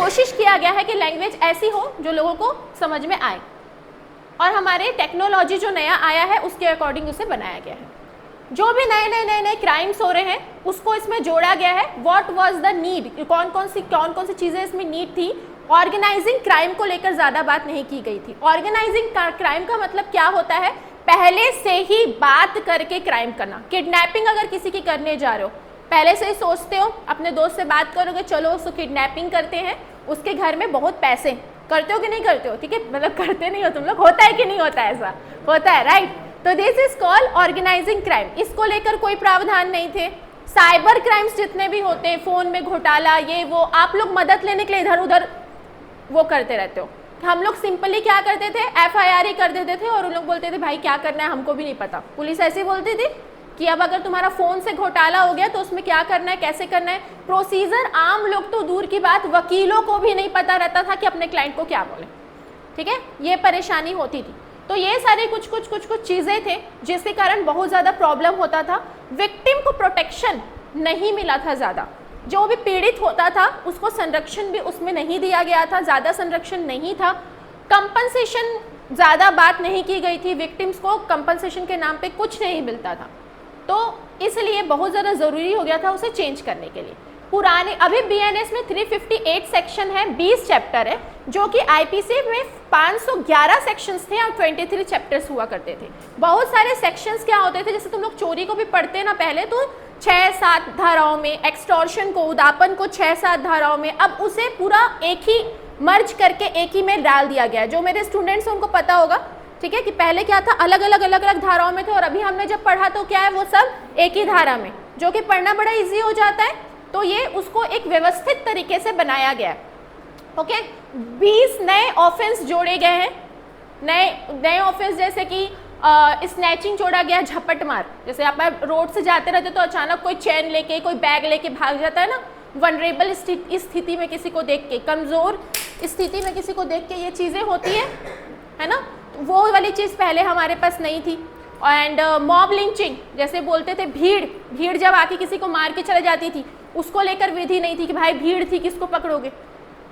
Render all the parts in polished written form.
कोशिश किया गया है कि लैंग्वेज ऐसी हो जो लोगों को समझ में आए, और हमारे टेक्नोलॉजी जो नया आया है उसके अकॉर्डिंग उसे बनाया गया है। जो भी नए नए क्राइम्स हो रहे हैं उसको इसमें जोड़ा गया है। व्हाट वाज द नीड, कौन कौन सी चीज़ें इसमें नीड थी। ऑर्गेनाइजिंग क्राइम को लेकर ज़्यादा बात नहीं की गई थी। ऑर्गेनाइजिंग क्राइम का मतलब क्या होता है, पहले से ही बात करके क्राइम करना। किडनैपिंग अगर किसी की करने जा रहे हो, पहले से ही सोचते हो, अपने दोस्त से बात करोगे, चलो उसको किडनैपिंग करते हैं, उसके घर में बहुत पैसे, करते हो कि नहीं करते हो, ठीक है, मतलब करते नहीं हो तुम लोग, होता है कि नहीं होता है, ऐसा होता है, राइट। तो this is called organizing crime. इसको लेकर कोई प्रावधान नहीं थे। साइबर क्राइम्स जितने भी होते हैं, फोन में घोटाला, ये वो, आप लोग मदद लेने के लिए इधर उधर वो करते रहते हो। हम लोग सिंपली क्या करते थे, FIR ही कर देते थे, और उन लोग बोलते थे भाई क्या करना है हमको भी नहीं पता। पुलिस ऐसी बोलती थी कि अब अगर तुम्हारा फोन से घोटाला हो गया तो उसमें क्या करना है, कैसे करना है, प्रोसीजर आम लोग तो दूर की बात, वकीलों को भी नहीं पता रहता था कि अपने क्लाइंट को क्या बोले, ठीक है, ये परेशानी होती थी। तो ये सारे कुछ चीज़ें थे जिसके कारण बहुत ज़्यादा प्रॉब्लम होता था। विक्टिम को प्रोटेक्शन नहीं मिला था ज़्यादा, जो भी पीड़ित होता था उसको संरक्षण भी उसमें नहीं दिया गया था, ज़्यादा संरक्षण नहीं था। कंपनसेशन ज़्यादा बात नहीं की गई थी, विक्टिम्स को कंपनसेशन के नाम पे कुछ नहीं मिलता था, तो इसलिए बहुत ज़्यादा ज़रूरी हो गया था उसे चेंज करने के लिए। पुराने अभी BNS में 358 सेक्शन है, 20 चैप्टर है, जो कि IPC में 511 सेक्शंस थे और 23 चैप्टर्स हुआ करते थे। बहुत सारे सेक्शंस क्या होते थे, जैसे तुम लोग चोरी को भी पढ़ते ना पहले, तो 6-7 धाराओं में, एक्सटॉर्शन को, उदापन को 6-7 धाराओं में, अब उसे पूरा एक ही मर्ज करके एक ही में डाल दिया गया है। जो मेरे स्टूडेंट्स हैं उनको पता होगा, ठीक है, कि पहले क्या था, अलग अलग धाराओं में थे, और अभी हमने जब पढ़ा तो क्या है, वो सब एक ही धारा में, जो कि पढ़ना बड़ा ईजी हो जाता है। तो ये उसको एक व्यवस्थित तरीके से बनाया गया है। ओके, 20 नए ऑफेंस जोड़े गए हैं। नए ऑफेंस जैसे कि स्नैचिंग जोड़ा गया, झपट मार, जैसे आप रोड से जाते रहते तो अचानक कोई चैन लेके, कोई बैग लेके भाग जाता है ना, वनरेबल स्थिति में किसी को देख के, कमज़ोर स्थिति में किसी को देख के ये चीज़ें होती है ना, तो वो वाली चीज़ पहले हमारे पास नहीं थी। एंड मॉब लिंचिंग, जैसे बोलते थे, भीड़ जब आके किसी को मार के चले जाती थी, उसको लेकर विधि नहीं थी कि भाई भीड़ थी किसको पकड़ोगे,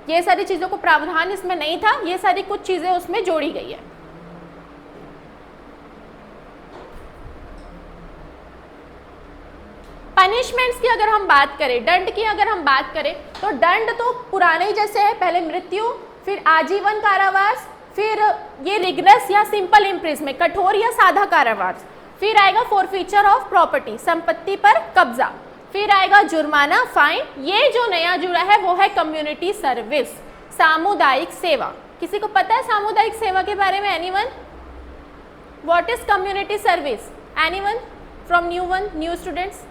ये सारी चीज़ों को प्रावधान इसमें नहीं था। ये सारी कुछ चीज़ें उसमें जोड़ी गई है। पनिशमेंट्स की अगर हम बात करें, दंड की अगर हम बात करें, तो दंड तो पुराने ही जैसे है, पहले मृत्यु, फिर आजीवन कारावास, फिर ये रिगनस या सिंपल इम्प्रिजमेंट, कठोर या साधा कारावास, फिर आएगा फॉरफीचर ऑफ प्रॉपर्टी, संपत्ति पर कब्जा, फिर आएगा जुर्माना, फाइन। ये जो नया जुड़ा है वो है कम्युनिटी सर्विस, सामुदायिक सेवा। किसी को पता है सामुदायिक सेवा के बारे में? Anyone? What is community service? Anyone from new students?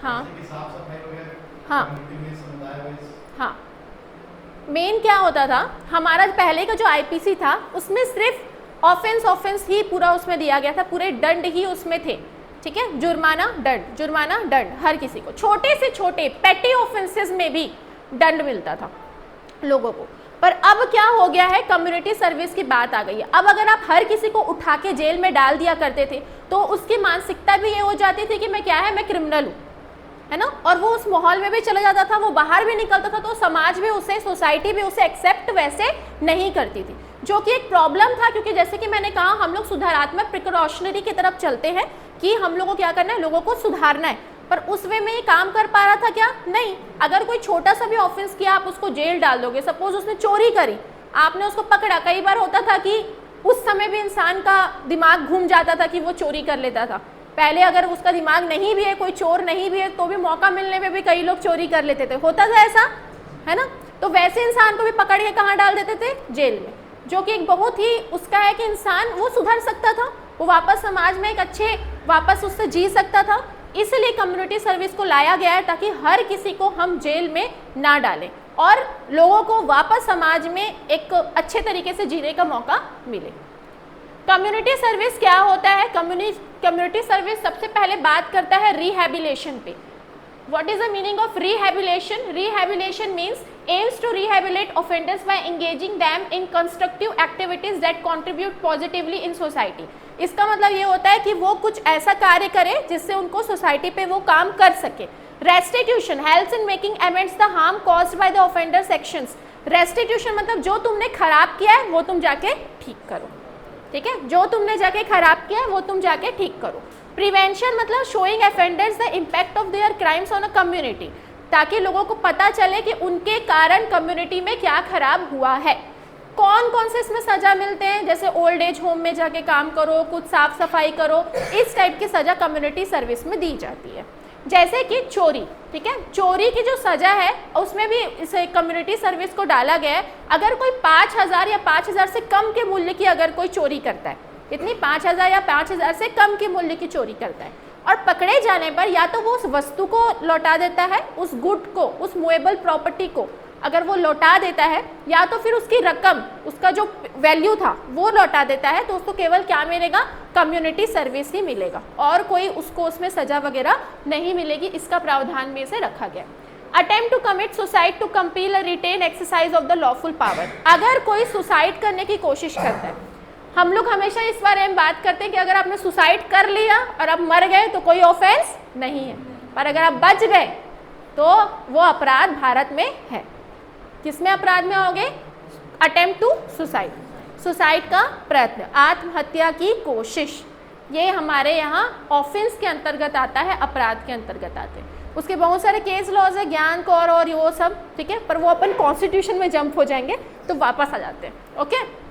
हाँ हाँ, मेन क्या होता था हमारा पहले का जो IPC था उसमें सिर्फ ऑफेंस ही पूरा उसमें दिया गया था, पूरे दंड ही उसमें थे, ठीक है, जुर्माना दंड हर किसी को, छोटे से छोटे पेटी ऑफेंसेस में भी दंड मिलता था लोगों को। पर अब क्या हो गया है, कम्युनिटी सर्विस की बात आ गई है। अब अगर आप हर किसी को उठा के जेल में डाल दिया करते थे तो उसकी मानसिकता भी ये हो जाती थी कि मैं क्या है, मैं क्रिमिनल हूँ, है ना, और वो उस माहौल में भी चला जाता था, वो बाहर भी निकलता था तो समाज भी उसे, सोसाइटी भी उसे एक्सेप्ट वैसे नहीं करती थी, जो कि एक प्रॉब्लम था। क्योंकि जैसे कि मैंने कहा, हम लोग सुधारात्मक प्रिकॉशनरी की तरफ चलते हैं कि हम लोगों को क्या करना है, लोगों को सुधारना है, पर उस वे में ये काम कर पा रहा था क्या? नहीं। अगर कोई छोटा सा भी ऑफेंस किया आप उसको जेल डाल दोगे। सपोज उसने चोरी करी, आपने उसको पकड़ा, कई बार होता था कि उस समय भी इंसान का दिमाग घूम जाता था कि वो चोरी कर लेता था। पहले अगर उसका दिमाग नहीं भी है, कोई चोर नहीं भी है, तो भी मौका मिलने पे भी कई लोग चोरी कर लेते थे, होता था ऐसा, है ना। तो वैसे इंसान को भी पकड़ के कहाँ डाल देते थे? जेल में, जो कि एक बहुत ही उसका है कि इंसान वो सुधर सकता था, वो वापस समाज में एक अच्छे वापस उससे जी सकता था। इसलिए कम्युनिटी सर्विस को लाया गया है ताकि हर किसी को हम जेल में ना डालें और लोगों को वापस समाज में एक अच्छे तरीके से जीने का मौका मिले। कम्युनिटी सर्विस क्या होता है? कम्युनिटी सर्विस सबसे पहले बात करता है रिहैबिलिटेशन पे। What is the meaning of rehabilitation? Rehabilitation means aims to rehabilitate offenders by engaging them in constructive activities that contribute positively in society. इसका मतलब ये होता है कि वो कुछ ऐसा कार्य करे जिससे उनको सोसाइटी पे वो काम कर सके। Restitution helps in making amends the harm caused by the offender sections. Restitution मतलब जो तुमने खराब किया है वो तुम जाके ठीक करो, ठीक है, जो तुमने जाके खराब किया है वो तुम जाके ठीक करो। प्रिवेंशन मतलब showing offenders the impact of their crimes on a community, ताकि लोगों को पता चले कि उनके कारण कम्युनिटी में क्या खराब हुआ है। कौन कौन से इसमें सजा मिलते हैं, जैसे ओल्ड एज होम में जाके काम करो, कुछ साफ सफाई करो, इस टाइप की सजा कम्युनिटी सर्विस में दी जाती है। जैसे कि चोरी, ठीक है, चोरी की जो सजा है उसमें भी इस कम्युनिटी सर्विस को डाला गया है। अगर कोई 5,000 या 5,000 से कम के मूल्य की अगर कोई चोरी करता है, इतनी 5,000 या 5,000 से कम के मूल्य की चोरी करता है और पकड़े जाने पर या तो वो उस वस्तु को लौटा देता है, उस गुड को, उस मूवेबल प्रॉपर्टी को अगर वो लौटा देता है, या तो फिर उसकी रकम, उसका जो वैल्यू था वो लौटा देता है, तो उसको केवल क्या मिलेगा, कम्युनिटी सर्विस ही मिलेगा और कोई उसको उसमें सजा वगैरह नहीं मिलेगी। इसका प्रावधान में से रखा गया। Attempt to commit suicide to compel a written exercise of the lawful power, अगर कोई सुसाइड करने की कोशिश करता है, हम लोग हमेशा इस बारे में बात करते हैं कि अगर आपने सुसाइड कर लिया और आप मर गए तो कोई ऑफेंस नहीं है, पर अगर आप बच गए तो वो अपराध भारत में है। किसमें अपराध में आओगे, अटेम्प्ट टू सुसाइड, सुसाइड का प्रयत्न, आत्महत्या की कोशिश, ये हमारे यहाँ ऑफेंस के अंतर्गत आता है, अपराध के अंतर्गत आते हैं। उसके बहुत सारे केस लॉज है, ज्ञान कौर और वो सब, ठीक है, पर वो अपन कॉन्स्टिट्यूशन में जंप हो जाएंगे तो वापस आ जाते हैं, ओके।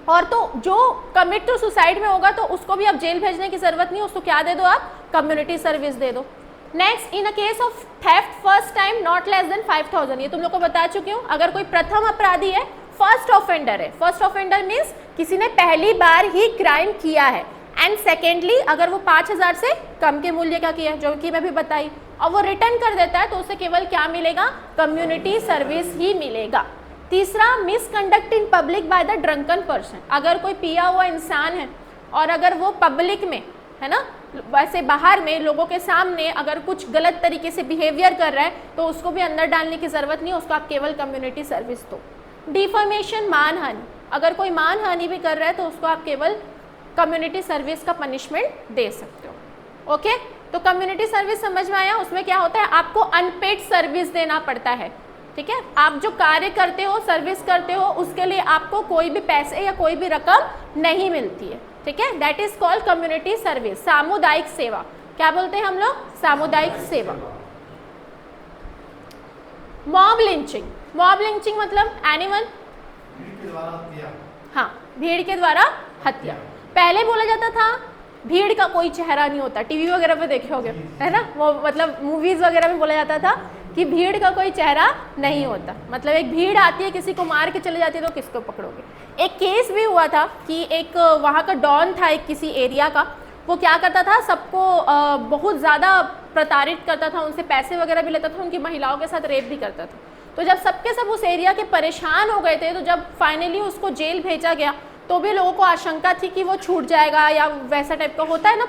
और तो जो कमिट टू सुसाइड में होगा तो उसको भी अब जेल भेजने की जरूरत नहीं, उसको क्या दे दो आप, कम्युनिटी सर्विस दे दो। Next, in a case of theft first time not less than 5,000, ये तुम लोग को बता चुकी हूँ। अगर कोई प्रथम अपराधी है, फर्स्ट ऑफेंडर है, फर्स्ट ऑफेंडर मीन्स किसी ने पहली बार ही क्राइम किया है, एंड सेकेंडली अगर वो 5,000 से कम के मूल्य का किया है, जो कि मैं भी बताई, और वो रिटर्न कर देता है तो उसे केवल क्या मिलेगा, कम्युनिटी सर्विस ही मिलेगा। तीसरा, misconduct in public by the drunken person, अगर कोई पिया हुआ इंसान है और अगर वो पब्लिक में, है ना, वैसे बाहर में लोगों के सामने अगर कुछ गलत तरीके से बिहेवियर कर रहा है तो उसको भी अंदर डालने की जरूरत नहीं, उसको आप केवल कम्युनिटी सर्विस दो। डिफॉर्मेशन, मानहानि, अगर कोई मानहानि भी कर रहा है तो उसको आप केवल कम्युनिटी सर्विस का पनिशमेंट दे सकते हो, ओके। तो कम्युनिटी सर्विस समझ में आया, उसमें क्या होता है, आपको अनपेड सर्विस देना पड़ता है, ठीक है, आप जो कार्य करते हो, सर्विस करते हो, उसके लिए आपको कोई भी पैसे या कोई भी रकम नहीं मिलती है, ठीक है, that is called community service. सामुदायिक सेवा, क्या बोलते हैं हम लोग, सामुदायिक सेवा। मॉब लिंचिंग, मॉब लिंचिंग मतलब एनीवन, हाँ, भीड़ के द्वारा हत्या। पहले बोला जाता था भीड़ का कोई चेहरा नहीं होता, टीवी वगैरह पे देखे होंगे, है ना, वो मतलब मूवीज वगैरह में बोला जाता था कि भीड़ का कोई चेहरा नहीं होता, मतलब एक भीड़ आती है किसी को मार के चले जाती है तो किसको पकड़ोगे। एक केस भी हुआ था कि एक वहाँ का डॉन था एक किसी एरिया का, वो क्या करता था, सबको बहुत ज़्यादा प्रताड़ित करता था, उनसे पैसे वगैरह भी लेता था, उनकी महिलाओं के साथ रेप भी करता था। तो जब सबके सब उस एरिया के परेशान हो गए थे, तो जब फाइनली उसको जेल भेजा गया तो भी लोगों को आशंका थी कि वो छूट जाएगा या वैसा टाइप का होता है ना,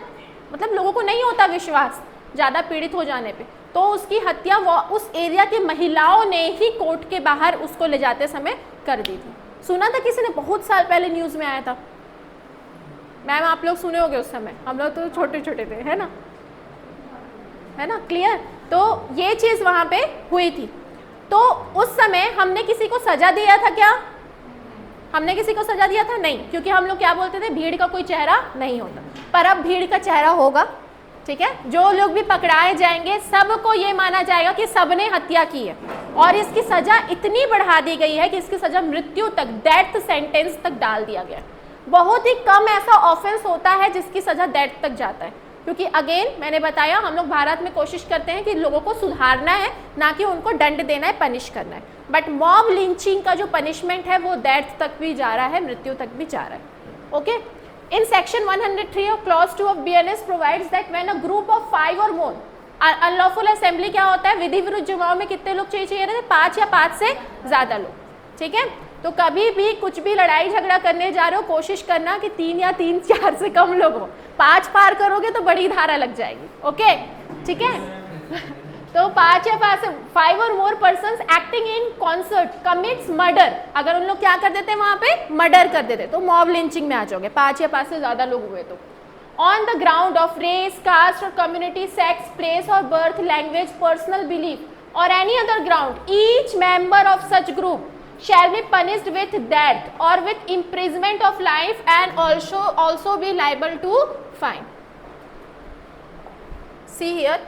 मतलब लोगों को नहीं होता विश्वास ज़्यादा पीड़ित हो जाने पे, तो उसकी हत्या वो उस एरिया की महिलाओं ने ही कोर्ट के बाहर उसको ले जाते समय कर दी थी। सुना था किसी ने, बहुत साल पहले न्यूज़ में आया था, मैम आप लोग सुने होंगे उस समय, हम लोग तो छोटे छोटे थे, है ना, क्लियर। तो ये चीज़ वहाँ पे हुई थी। तो उस समय हमने किसी को सजा दिया था क्या, हमने किसी को सजा दिया था, नहीं, क्योंकि हम लोग क्या बोलते थे, भीड़ का कोई चेहरा नहीं होता। पर अब भीड़ का चेहरा होगा, ठीक है, जो लोग भी पकड़ाए जाएंगे सबको ये माना जाएगा कि सबने हत्या की है, और इसकी सजा इतनी बढ़ा दी गई है कि इसकी सजा मृत्यु तक, डेथ सेंटेंस तक डाल दिया गया। बहुत ही कम ऐसा ऑफेंस होता है जिसकी सजा डेथ तक जाता है, क्योंकि अगेन मैंने बताया हम लोग भारत में कोशिश करते हैं कि लोगों को सुधारना है, ना कि उनको दंड देना है, पनिश करना है। बट मॉब लिंचिंग का जो पनिशमेंट है वो डेथ तक भी जा रहा है, मृत्यु तक भी जा रहा है, okay. In section 103 of clause 2 of BNS provides that when a group of 5 और मोर, अनलॉफुल असेंबली क्या होता है, विधि विरुद्ध जमाव में कितने लोग चाहिए रहते, 5 या 5 से ज़्यादा लोग, ठीक है। तो कभी भी कुछ भी लड़ाई झगड़ा करने जा रहे हो, कोशिश करना कि 3 या 4 से कम लोग हो, 5 पार करोगे तो बड़ी धारा लग जाएगी, ओके, ठीक है। तो 5 या 5 और more persons acting in concert commits murder, अगर उन लोग क्या कर देते हैं वहाँ पे, मर्डर कर देते, तो मॉब लिंचिंग में आ जाओगे, 5 या 5 से ज़्यादा लोग हुए तो। on the ground of race, caste or community, sex, place or birth, language, personal belief or any other ground, each member of such group shall be punished with death or with imprisonment of life and also be liable to fine. See here,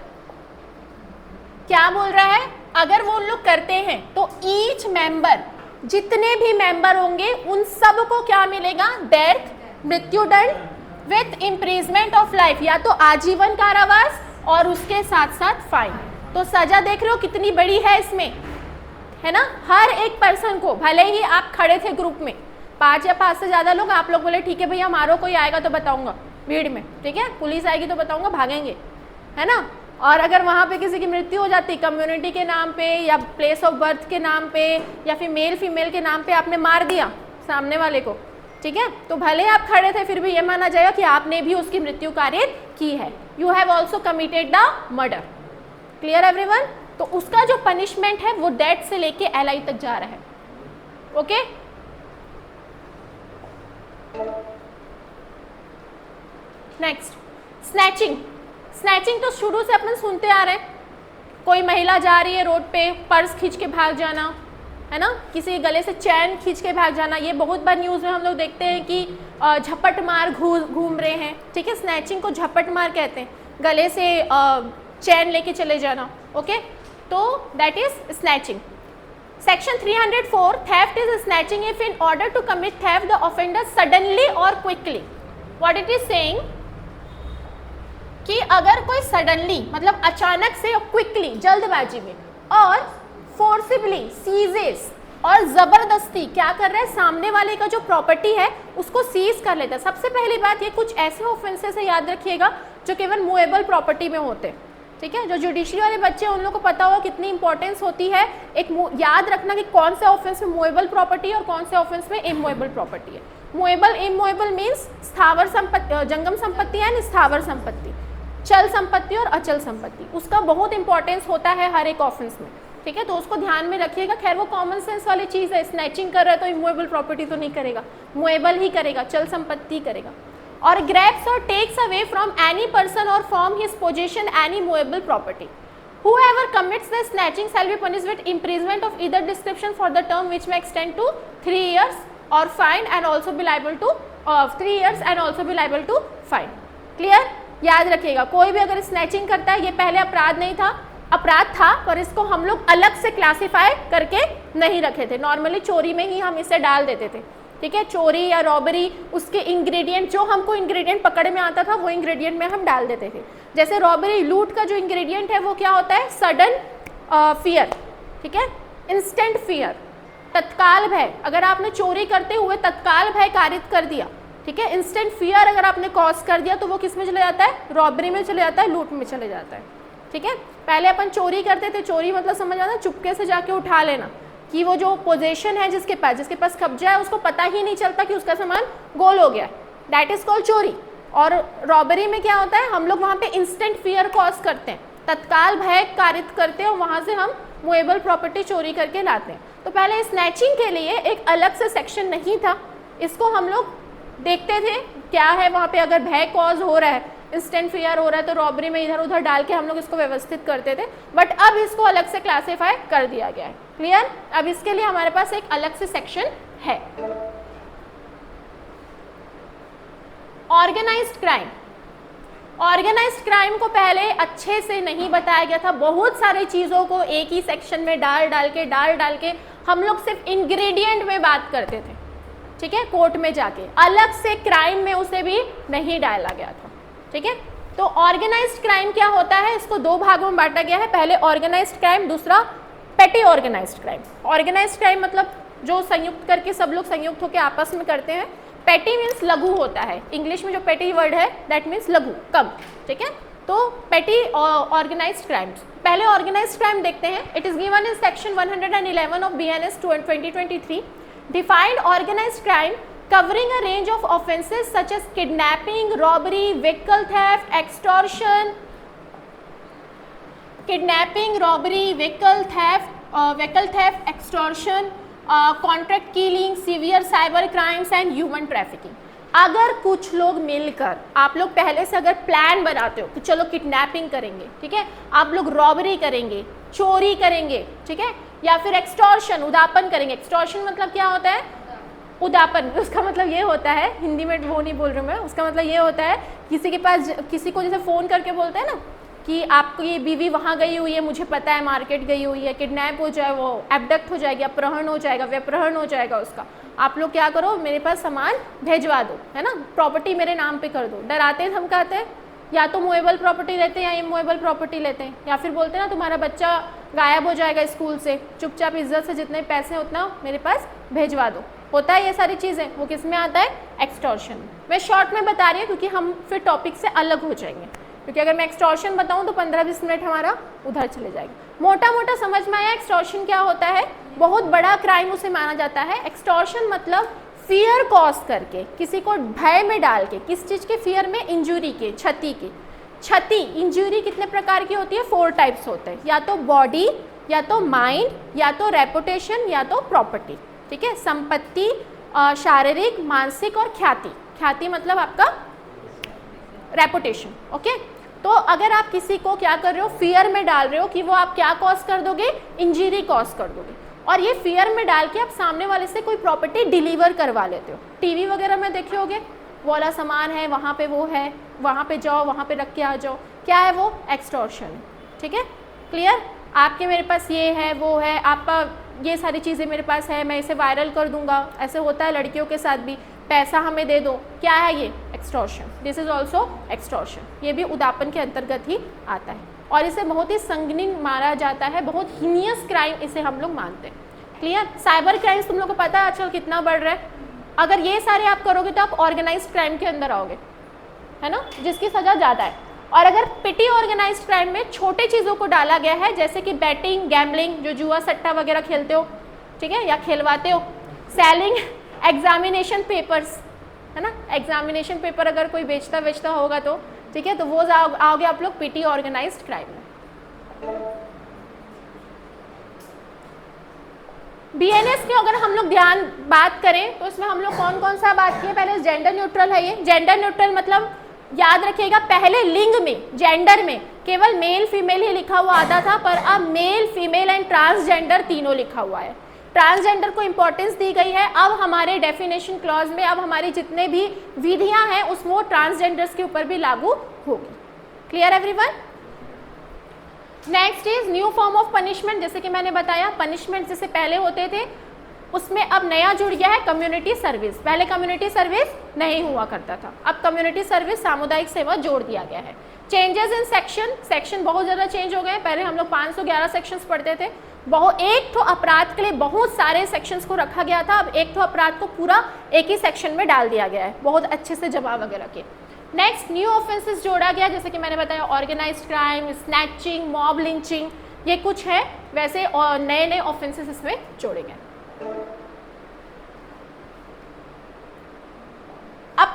क्या बोल रहा है? अगर वो लोग करते हैं तो each member, जितने भी मेंबर होंगे उन सब को क्या मिलेगा? डेथ, मृत्युदंड विथ इम्प्रिजमेंट ऑफ लाइफ, या तो आजीवन कारावास और उसके साथ साथ फाइन। तो सजा देख रहे हो कितनी बड़ी है इसमें, है ना? हर एक पर्सन को, भले ही आप खड़े थे ग्रुप में 5 या 5 से ज़्यादा लोग, आप लोग बोले ठीक है भैया मारो, कोई आएगा तो बताऊंगा भीड़ में, ठीक है, पुलिस आएगी तो बताऊंगा, भागेंगे, है ना? और अगर वहाँ पे किसी की मृत्यु हो जाती कम्युनिटी के नाम पे या प्लेस ऑफ बर्थ के नाम पे या फिर मेल फीमेल के नाम पे आपने मार दिया सामने वाले को, ठीक है, तो भले आप खड़े थे फिर भी ये माना जाएगा कि आपने भी उसकी मृत्यु कारित की है। You have also committed the murder. Clear everyone? तो उसका जो पनिशमेंट है वो डेथ से लेके एलआई तक जा रहा है। Okay, next snatching. स्नैचिंग तो शुरू से अपन सुनते आ रहे हैं, कोई महिला जा रही है रोड पे, पर्स खींच के भाग जाना, है ना, किसी गले से चैन खींच के भाग जाना, ये बहुत बार न्यूज़ में हम लोग देखते हैं कि झपट मार घूम रहे हैं, ठीक है, स्नैचिंग को झपट मार कहते हैं, गले से चैन लेके चले जाना। ओके, तो that is snatching. Section 304, theft is snatching if in order to commit theft the offender suddenly or quickly. What it is saying कि अगर कोई सडनली मतलब अचानक से और क्विकली जल्दबाजी में और फोर्सिबली सीजेस और जबरदस्ती क्या कर रहा है, सामने वाले का जो प्रॉपर्टी है उसको सीज कर लेता है। सबसे पहली बात ये कुछ ऐसे ऑफेंसेस है, याद रखिएगा, जो केवल मूवेबल प्रॉपर्टी में होते हैं, ठीक है। जो जुडिशरी वाले बच्चे हैं उन लोगों को पता होगा कितनी इंपॉर्टेंस होती है एक याद रखना कि कौन से ऑफेंस में मूवेबल प्रॉपर्टी और कौन से ऑफेंस में इमूवेबल प्रॉपर्टी है। मूवेबल इमूवेबल मीन्स स्थावर संपत्ति, जंगम संपत्ति एंड स्थावर संपत्ति, चल संपत्ति और अचल संपत्ति, उसका बहुत इंपॉर्टेंस होता है हर एक ऑफेंस में, ठीक है, तो उसको ध्यान में रखिएगा। खैर वो कॉमन सेंस वाली चीज़ है, स्नैचिंग कर रहा है तो इमूवेबल प्रॉपर्टी तो नहीं करेगा, मूवेबल ही करेगा, चल संपत्ति करेगा। Or grabs or takes away from any person or from his position any movable property. Whoever commits the snatching shall be punished with imprisonment of either description for the term which may extend to 3 years or fine and also be liable to 3 years and also be liable to fine. Clear? याद रखिएगा, कोई भी अगर snatching करता है, ये पहले अपराध नहीं था, अपराध था पर इसको हम लोग अलग से क्लासिफाई करके नहीं रखे थे। नॉर्मली चोरी में ही हम इसे डाल देते थे, ठीक है, चोरी या रॉबरी, उसके इंग्रेडिएंट जो हमको इंग्रेडिएंट पकड़ में आता था वो इंग्रेडिएंट में हम डाल देते थे। जैसे रॉबरी, लूट का जो इंग्रेडिएंट है वो क्या होता है, सडन फियर, ठीक है, इंस्टेंट फियर, तत्काल भय। अगर आपने चोरी करते हुए तत्काल भय कारित कर दिया, ठीक है, इंस्टेंट फियर अगर आपने कॉज कर दिया तो वो किस में चले जाता है, रॉबरी में चले जाता है, लूट में चले जाता है, ठीक है। पहले अपन चोरी करते थे, चोरी मतलब समझ आता है चुपके से जाके उठा लेना, कि वो जो पोजीशन है जिसके पास कब्जा है उसको पता ही नहीं चलता कि उसका सामान गोल हो गया, दैट इज कॉल्ड चोरी। और रॉबरी में क्या होता है, हम लोग वहाँ पे इंस्टेंट फियर कॉज करते हैं, तत्काल भय कारित करते हैं और वहाँ से हम मूवेबल प्रॉपर्टी चोरी करके लाते हैं। तो पहले स्नैचिंग के लिए एक अलग से सेक्शन नहीं था, इसको हम लोग देखते थे क्या है वहाँ पे, अगर भय कॉज हो रहा है, इंस्टेंट फियर हो रहा है तो रॉबरी में इधर उधर डाल के हम लोग इसको व्यवस्थित करते थे, बट अब इसको अलग से क्लासीफाई कर दिया गया है। क्लियर? अब इसके लिए हमारे पास एक अलग से सेक्शन है। Organised crime. ऑर्गेनाइज्ड क्राइम को पहले अच्छे से नहीं बताया गया था, बहुत सारी चीज़ों को एक ही सेक्शन में डाल के हम लोग सिर्फ इंग्रेडिएंट में बात करते थे, ठीक है, कोर्ट में जाके अलग से क्राइम में उसे भी नहीं डाला गया था, ठीक है। तो ऑर्गेनाइज्ड क्राइम क्या होता है, इसको दो भागों में बांटा गया है, पहले ऑर्गेनाइज्ड क्राइम, दूसरा पेटी ऑर्गेनाइज्ड क्राइम। ऑर्गेनाइज्ड क्राइम मतलब जो संयुक्त करके सब लोग संयुक्त होकर आपस में करते हैं। पेटी मीन्स लघु होता है, इंग्लिश में जो पेटी वर्ड है दैट मीन्स लघु, कम, ठीक है। तो पेटी ऑर्गेनाइज्ड क्राइम्स, पहले ऑर्गेनाइज्ड क्राइम देखते हैं। It is given in section 111 of BNS 2023, defined organized crime covering a range of offenses such as kidnapping, robbery, vehicle theft, extortion, extortion, contract killing, severe cyber crimes and human trafficking। अगर कुछ लोग मिलकर, आप लोग पहले से अगर plan बनाते हो कि चलो किडनैपिंग करेंगे, ठीक है, आप लोग रॉबरी करेंगे, चोरी करेंगे, ठीक है, या फिर एक्सटॉर्शन, उदापन करेंगे। एक्सटॉर्शन मतलब क्या होता है? उदापन। उसका मतलब ये होता है, हिंदी में वो नहीं बोल रही हूँ मैं, उसका मतलब ये होता है किसी के पास, किसी को जैसे फ़ोन करके बोलते हैं ना कि आपको ये बीवी वहाँ गई हुई है, मुझे पता है, मार्केट गई हुई है, किडनैप हो जाए, वो एबडक्ट हो जाएगी, अपहरण हो जाएगा, व्यपहरण हो जाएगा उसका, आप लोग क्या करो, मेरे पास सामान भेजवा दो, है ना, प्रॉपर्टी मेरे नाम पे कर दो। डराते धमकाते हैं, या तो मूवेबल प्रॉपर्टी लेते हैं या इमूवेबल प्रॉपर्टी लेते हैं, या फिर बोलते हैं ना तुम्हारा बच्चा गायब हो जाएगा स्कूल से, चुपचाप इज्जत से जितने पैसे हैं उतना मेरे पास भेजवा दो। होता है ये सारी चीज़ें, वो किस में आता है? एक्सटॉर्शन। मैं शॉर्ट में बता रही हूँ क्योंकि हम फिर टॉपिक से अलग हो जाएंगे, क्योंकि अगर मैं एक्सटॉर्शन बताऊँ तो 15-20 मिनट हमारा उधर चले जाएगा। मोटा मोटा समझ में आया एक्सटॉर्शन क्या होता है? बहुत बड़ा क्राइम उसे माना जाता है। एक्सटॉर्शन मतलब फियर कॉज करके, किसी को भय में डाल के, किस चीज़ के फियर में? इंजुरी के, क्षति की। क्षति, इंजुरी कितने प्रकार की होती है? 4 टाइप्स होते हैं, या तो बॉडी, या तो माइंड, या तो रेपुटेशन, या तो प्रॉपर्टी, ठीक है, संपत्ति, शारीरिक, मानसिक और ख्याति। ख्याति मतलब आपका रेपुटेशन, ओके। तो अगर आप किसी को क्या कर रहे हो? फियर में डाल रहे हो कि वो आप क्या कॉज कर दोगे? इंजरी कॉज कर दोगे, और ये फियर में डाल के आप सामने वाले से कोई प्रॉपर्टी डिलीवर करवा लेते हो। टीवी वगैरह में देखे होगे, वो वाला सामान है, वहाँ पे वो है, वहाँ पे जाओ, वहाँ पे रख के आ जाओ, क्या है वो? एक्सटॉर्शन, ठीक है, क्लियर। आपके मेरे पास ये है, वो है, आपका ये सारी चीज़ें मेरे पास है, मैं इसे वायरल कर दूंगा, ऐसे होता है लड़कियों के साथ भी, पैसा हमें दे दो, क्या है ये? Extortion. This is also extortion, ये भी उदापन के अंतर्गत ही आता है, और इसे बहुत ही संगीन माना जाता है, बहुत हीनियस क्राइम इसे हम लोग मानते हैं, क्लियर। साइबर क्राइम्स तुम लोग को पता है आजकल कितना बढ़ रहा है, अगर ये सारे आप करोगे तो आप ऑर्गेनाइज्ड क्राइम के अंदर आओगे, है ना, जिसकी सज़ा ज़्यादा है। और अगर पिटी ऑर्गेनाइज्ड क्राइम में छोटे चीज़ों को डाला गया है, जैसे कि बैटिंग, गैम्बलिंग, जो जुआ सट्टा वगैरह खेलते हो, ठीक है, या खेलवाते हो, सेलिंग एग्जामिनेशन पेपर्स, है ना, एग्जामिनेशन पेपर अगर कोई बेचता होगा तो, ठीक है, तो वो आओगे आप लोग पिटी ऑर्गेनाइज्ड क्राइम में। बीएनएस की अगर हम लोग ध्यान बात करें तो इसमें हम लोग कौन कौन सा बात किए? पहले जेंडर न्यूट्रल है ये। जेंडर न्यूट्रल मतलब याद रखिएगा, पहले लिंग में, जेंडर में केवल मेल फीमेल ही लिखा हुआ आता था, पर अब मेल, फीमेल एंड ट्रांसजेंडर तीनों लिखा हुआ है। ट्रांसजेंडर को इंपॉर्टेंस दी गई है। अब हमारे डेफिनेशन क्लॉज में, अब हमारी जितने भी विधियां हैं उसमें वो ट्रांसजेंडर्स के ऊपर भी लागू होगी। Clear everyone? Next is new form of punishment. जैसे कि मैंने बताया, पनिशमेंट जैसे पहले होते थे उसमें अब नया जुड़ गया है कम्युनिटी सर्विस। पहले कम्युनिटी सर्विस नहीं हुआ करता था, अब कम्युनिटी सर्विस, सामुदायिक सेवा जोड़ दिया गया है। चेंजेस इन सेक्शन बहुत ज़्यादा चेंज हो गए हैं। पहले हम लोग 511 सेक्शंस पढ़ते थे, एक तो अपराध के लिए बहुत सारे सेक्शंस को रखा गया था, अब एक तो अपराध को पूरा एक ही सेक्शन में डाल दिया गया है, बहुत अच्छे से जमा वगैरह के। नेक्स्ट न्यू ऑफेंसेस जोड़ा गया, जैसे कि मैंने बताया organized crime, snatching, mob lynching, ये कुछ है, वैसे और नए नए ऑफेंसेस इसमें जोड़े गए। अब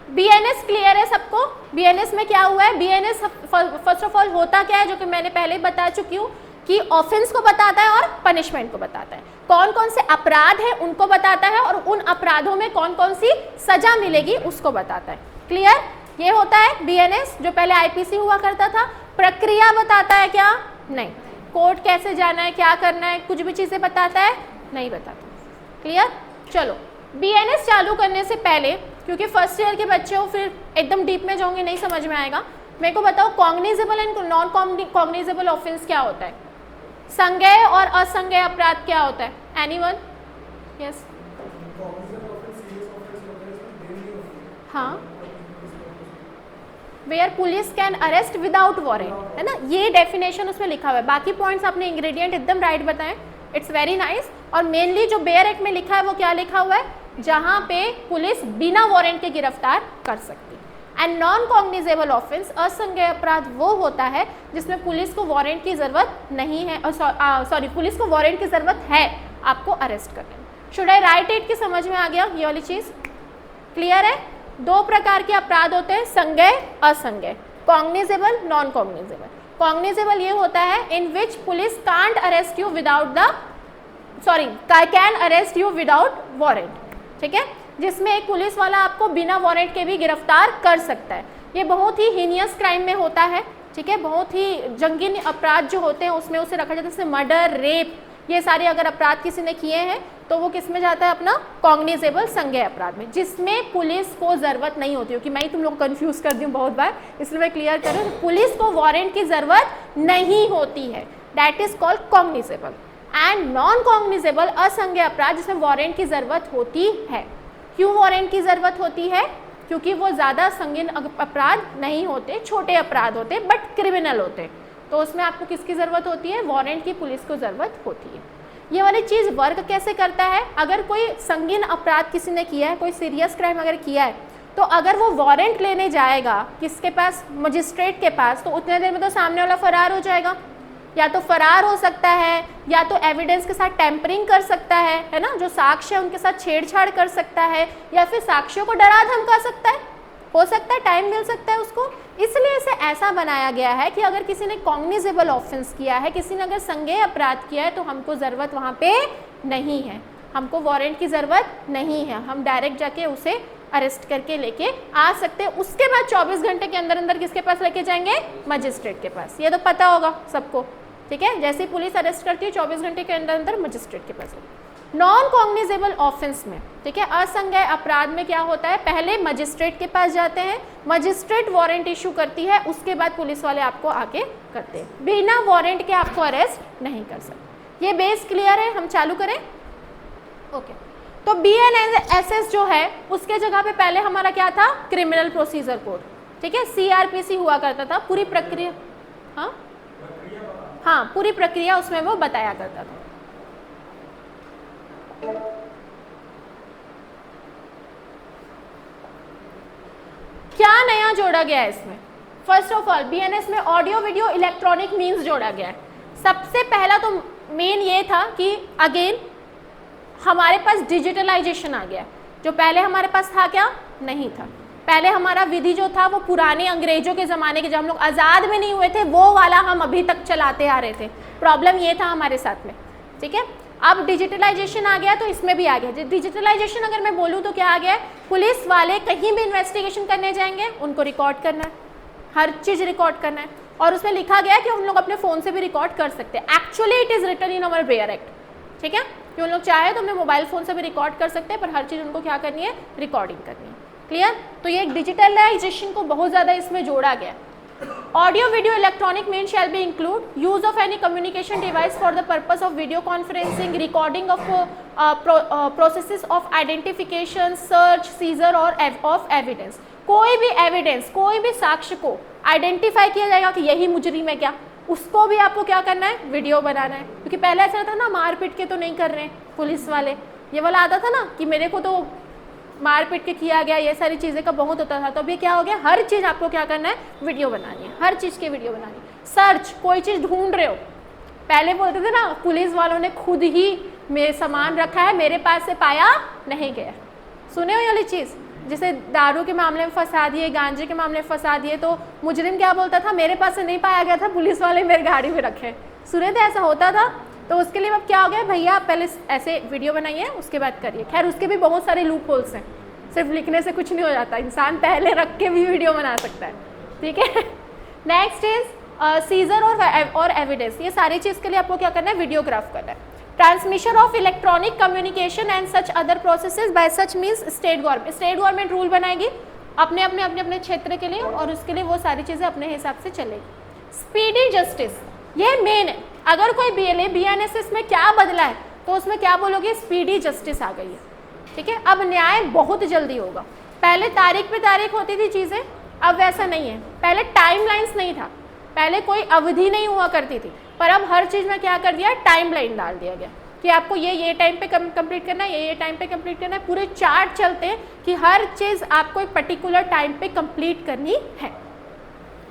बीएनएस क्लियर है सबको? बीएनएस में क्या हुआ है? बीएनएस फर्स्ट ऑफ ऑल होता क्या है, जो कि मैंने पहले बता चुकी हूँ कि ऑफेंस को बताता है और पनिशमेंट को बताता है। कौन कौन से अपराध है उनको बताता है, और उन अपराधों में कौन कौन सी सजा मिलेगी उसको बताता है। क्लियर? ये होता है बीएनएस, जो पहले आईपीसी हुआ करता था। प्रक्रिया बताता है क्या? नहीं। कोर्ट कैसे जाना है, क्या करना है, कुछ भी चीजें बताता है? नहीं बताता। क्लियर? चलो, बीएनएस चालू करने से पहले, क्योंकि फर्स्ट ईयर के बच्चे हो, फिर एकदम डीप में जाओगे नहीं समझ में आएगा, मेरे को बताओ cognizable and non cognizable offence क्या होता है? संज्ञेय और असंज्ञेय अपराध क्या होता है? एनीवन? यस। हाँ, where police can arrest without warrant, है ना, ये डेफिनेशन उसमें लिखा हुआ है। बाकी पॉइंट्स आपने इंग्रेडिएंट एकदम राइट बताएं, इट्स वेरी नाइस। और मेनली जो बेयर एक्ट में लिखा है वो क्या लिखा हुआ है? जहां पे पुलिस बिना वारंट के गिरफ्तार कर सकती है। एंड नॉन कॉग्निजेबल ऑफेंस, असंज्ञेय अपराध, वो होता है जिसमें पुलिस को वारंट की जरूरत नहीं है, सॉरी पुलिस को वारंट की जरूरत है आपको अरेस्ट करने में। Should I right it? कि समझ में आ गया ये वाली चीज? क्लियर है? दो प्रकार के अपराध होते हैं, संज्ञेय, असंज्ञेय, कॉग्निजेबल, नॉन कॉग्निजेबल। कॉग्निजेबल ये होता है in which police can't arrest you without the, sorry can arrest you without warrant, ठीक है। जिसमें एक पुलिस वाला आपको बिना वारंट के भी गिरफ्तार कर सकता है। ये बहुत ही हीनियस क्राइम में होता है, ठीक है, बहुत ही जंगीन अपराध जो होते हैं उसमें उसे रखा जाता है, जैसे मर्डर, रेप, ये सारे अगर अपराध किसी ने किए हैं तो वो किस में जाता है, अपना कॉग्निजेबल संज्ञेय अपराध में, जिसमें पुलिस को ज़रूरत नहीं होती है। कि मैं ही तुम लोग कंफ्यूज कर दी हूँ बहुत बार, इसलिए मैं क्लियर कर रही हूँ, पुलिस को वारंट की ज़रूरत नहीं होती है, that is called cognizable. And non cognizable असंज्ञेय अपराध जिसमें वारंट की ज़रूरत होती है। क्यों वारंट की ज़रूरत होती है? क्योंकि वो ज़्यादा संगीन अपराध नहीं होते, छोटे अपराध होते बट क्रिमिनल होते, तो उसमें आपको किसकी ज़रूरत होती है, वारंट की पुलिस को ज़रूरत होती है। ये वाली चीज़ वर्क कैसे करता है, अगर कोई संगीन अपराध किसी ने किया है, कोई सीरियस क्राइम अगर किया है, तो अगर वो वारंट लेने जाएगा किसके पास, मजिस्ट्रेट के पास, तो उतने देर में तो सामने वाला फरार हो जाएगा, या तो फरार हो सकता है या तो एविडेंस के साथ टेम्परिंग कर सकता है ना, जो साक्ष्य है उनके साथ छेड़छाड़ कर सकता है, या फिर साक्ष्यों को डरा धमका सकता है, हो सकता है टाइम मिल सकता है उसको। इसलिए इसे ऐसा बनाया गया है कि अगर किसी ने कॉग्निजेबल ऑफेंस किया है, किसी ने अगर संज्ञेय अपराध किया है, तो हमको ज़रूरत वहाँ पे नहीं है, हमको वारंट की ज़रूरत नहीं है, हम डायरेक्ट जाके उसे अरेस्ट करके लेके आ सकते हैं। उसके बाद 24 घंटे के अंदर अंदर किसके पास लेके जाएंगे, मजिस्ट्रेट के पास, ये तो पता होगा सबको, ठीक है। जैसे ही पुलिस अरेस्ट करती है 24 घंटे के अंदर अंदर मजिस्ट्रेट के पास। नॉन कॉग्निजेबल ऑफेंस में, ठीक है, असंज्ञेय अपराध में क्या होता है, पहले मजिस्ट्रेट के पास जाते हैं, मजिस्ट्रेट वारंट इशू करती है, उसके बाद पुलिस वाले आपको आके करते हैं, बिना वारंट के आपको अरेस्ट नहीं कर सकते। ये बेस क्लियर है, हम चालू करें, ओके। तो BNSS जो है उसके जगह पे पहले हमारा क्या था, क्रिमिनल प्रोसीजर कोड, ठीक है, CRPC हुआ करता था, पूरी प्रक्रिया, हाँ पूरी प्रक्रिया उसमें वो बताया करता था। क्या नया जोड़ा गया है इसमें? फर्स्ट ऑफ ऑल BNS में ऑडियो वीडियो इलेक्ट्रॉनिक मीन्स जोड़ा गया है। सबसे पहला तो मेन ये था कि अगेन हमारे पास डिजिटलाइजेशन आ गया, जो पहले हमारे पास था क्या, नहीं था। पहले हमारा विधि जो था वो पुराने अंग्रेजों के ज़माने के, जब हम लोग आज़ाद में नहीं हुए थे, वो वाला हम अभी तक चलाते आ रहे थे। प्रॉब्लम ये था हमारे साथ में, ठीक है। अब डिजिटलाइजेशन आ गया तो इसमें भी आ गया। डिजिटलाइजेशन अगर मैं बोलूँ तो क्या आ गया है, पुलिस वाले कहीं भी इन्वेस्टिगेशन करने जाएंगे, उनको रिकॉर्ड करना है, हर चीज़ रिकॉर्ड करना है, और उसमें लिखा गया है कि हम लोग अपने फ़ोन से भी रिकॉर्ड कर सकते हैं। Actually it is written in our bare act, ठीक है, कि उन लोग चाहे तो अपने मोबाइल फ़ोन से भी रिकॉर्ड कर सकते हैं, पर हर चीज़ उनको क्या करनी है, रिकॉर्डिंग करनी है। क्लियर? तो ये डिजिटलाइजेशन को बहुत ज़्यादा इसमें जोड़ा गया। Audio video electronic mean shall be include use of any communication device for the purpose of video conferencing, recording of processes of identification, search, seizure और ऑफ एविडेंस। कोई भी एविडेंस, कोई भी साक्ष्य को आइडेंटिफाई किया जाएगा कि यही मुजरिम है क्या, उसको भी आपको क्या करना है, वीडियो बनाना है। क्योंकि पहले ऐसा था ना, मार पीट के तो नहीं कर रहे हैं पुलिस वाले, ये वाला आता था ना कि मेरे को तो मार पीट के किया गया, ये सारी चीज़ें का बहुत होता था। तो अभी क्या हो गया, हर चीज़ आपको क्या करना है, वीडियो बनानी है, हर चीज़ की वीडियो बनानी है। सर्च, कोई चीज़ ढूंढ रहे हो, पहले बोलते थे ना पुलिस वालों ने खुद ही मेरे सामान रखा है, मेरे पास से पाया नहीं गया। सुने हो ये वाली चीज़, जैसे दारू के मामले में फंसा दिए, गांजे के मामले में फंसा दिए, तो मुजरिम क्या बोलता था, मेरे पास से नहीं पाया गया था, पुलिस वाले मेरे गाड़ी में रखे। सुने थे ऐसा होता था। तो उसके लिए अब क्या हो गया, भैया आप पहले ऐसे वीडियो बनाइए, उसके बाद करिए। खैर उसके भी बहुत सारे लूप होल्स हैं, सिर्फ लिखने से कुछ नहीं हो जाता, इंसान पहले रख के भी वीडियो बना सकता है, ठीक है। नेक्स्ट इज सीजर और एविडेंस। ये सारी चीज़ के लिए आपको क्या करना है, वीडियोग्राफ करना है। Transmission of electronic communication and such other processes bye such means state government rule बनाएगी अपने अपने क्षेत्र के लिए, और उसके लिए वो सारी चीज़ें अपने हिसाब से चलेगी। स्पीडी जस्टिस, ये मेन है। अगर कोई BNSS में क्या बदला है तो उसमें क्या बोलोगे, स्पीडी जस्टिस आ गई है, ठीक है। अब न्याय बहुत जल्दी होगा। पहले तारीख पे तारीख होती थी चीज़ें, अब वैसा नहीं है। पहले टाइमलाइंस नहीं था, पहले कोई अवधि नहीं हुआ करती थी, पर अब हर चीज़ में क्या कर दिया, टाइमलाइन डाल दिया गया कि आपको ये टाइम पे कंप्लीट करना है, ये टाइम पे कंप्लीट करना है। पूरे चार्ट चलते हैं कि हर चीज़ आपको एक पर्टिकुलर टाइम पे कंप्लीट करनी है।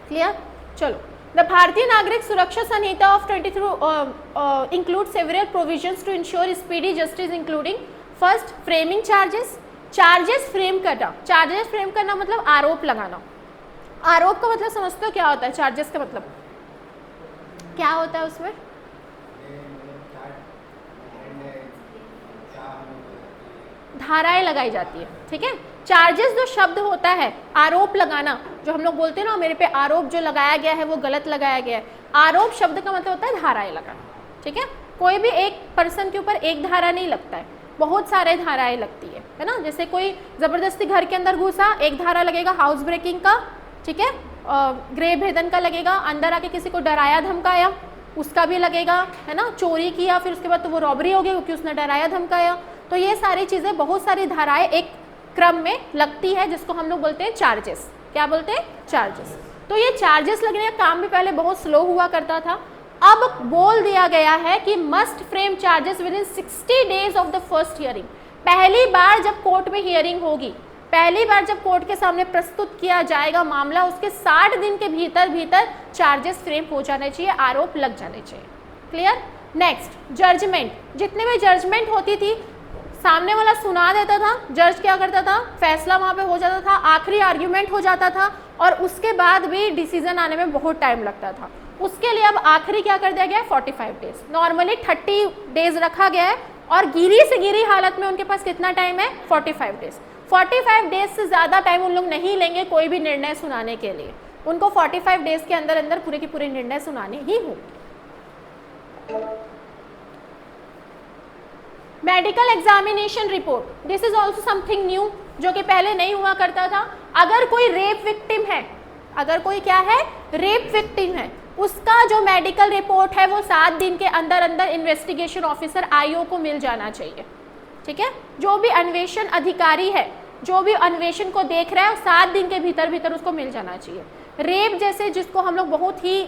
क्लियर? चलो, the Bharatiya Nagarik Suraksha Sanhita of 23 include several provisions to ensure speedy justice including first framing charges frame करना। चार्जेस फ्रेम करना मतलब आरोप लगाना। आरोप का मतलब समझते हो क्या होता है, चार्जेस का मतलब क्या होता है उसमें? धाराएं लगाई जाती है, ठीक है। चार्जेस जो शब्द होता है, आरोप लगाना, जो हम लोग बोलते हैं ना मेरे पे आरोप जो लगाया गया है वो गलत लगाया गया है, आरोप शब्द का मतलब होता है धाराएं लगाना, ठीक है। कोई भी एक पर्सन के ऊपर एक धारा नहीं लगता है, बहुत सारे धाराएं लगती है ना। जैसे कोई जबरदस्ती घर के अंदर घुसा, एक धारा लगेगा हाउस ब्रेकिंग का, ठीक है, गृह भेदन का लगेगा, अंदर आके किसी को डराया धमकाया उसका भी लगेगा, है ना, चोरी किया फिर उसके बाद तो वो रॉबरी हो गई क्योंकि उसने डराया धमकाया। तो ये सारी चीज़ें, बहुत सारी धाराएं एक क्रम में लगती है जिसको हम लोग बोलते हैं चार्जेस। क्या बोलते हैं? चार्जेस। तो ये चार्जेस लगने का काम भी पहले बहुत स्लो हुआ करता था, अब बोल दिया गया है कि must frame charges with in 60 days of the first hearing. पहली बार जब कोर्ट में हियरिंग होगी, पहली बार जब कोर्ट के सामने प्रस्तुत किया जाएगा मामला, उसके 60 दिन के भीतर भीतर चार्जेस फ्रेम हो जाने चाहिए, आरोप लग जाने चाहिए। क्लियर? Next, judgement. जितने भी जजमेंट होती थी, सामने वाला सुना देता था, जज क्या करता था, फैसला वहाँ पे हो जाता था, आखिरी आर्ग्यूमेंट हो जाता था और उसके बाद भी डिसीजन आने में बहुत टाइम लगता था। उसके लिए अब आखिरी क्या कर दिया गया है? 45 डेज। नॉर्मली 30 डेज रखा गया है और गिरी से गिरी हालत में उनके पास कितना टाइम है? 45 डेज। 45 डेज से ज़्यादा टाइम उन लोग नहीं लेंगे कोई भी निर्णय सुनाने के लिए, उनको 45 डेज के अंदर अंदर पूरे की पूरे निर्णय सुनाने ही होंगे। Medical examination report, this is also something new, जो कि पहले नहीं हुआ करता था। अगर कोई रेप विक्टिम है, अगर कोई क्या है? रेप विक्टिम है, उसका जो मेडिकल रिपोर्ट है वो 7 दिन के अंदर अंदर इन्वेस्टिगेशन ऑफिसर आईओ को मिल जाना चाहिए, ठीक है। जो भी अन्वेषण अधिकारी है, जो भी अन्वेषण को देख रहा है, 7 दिन के भीतर भीतर उसको मिल जाना चाहिए। रेप जैसे, जिसको हम लोग बहुत ही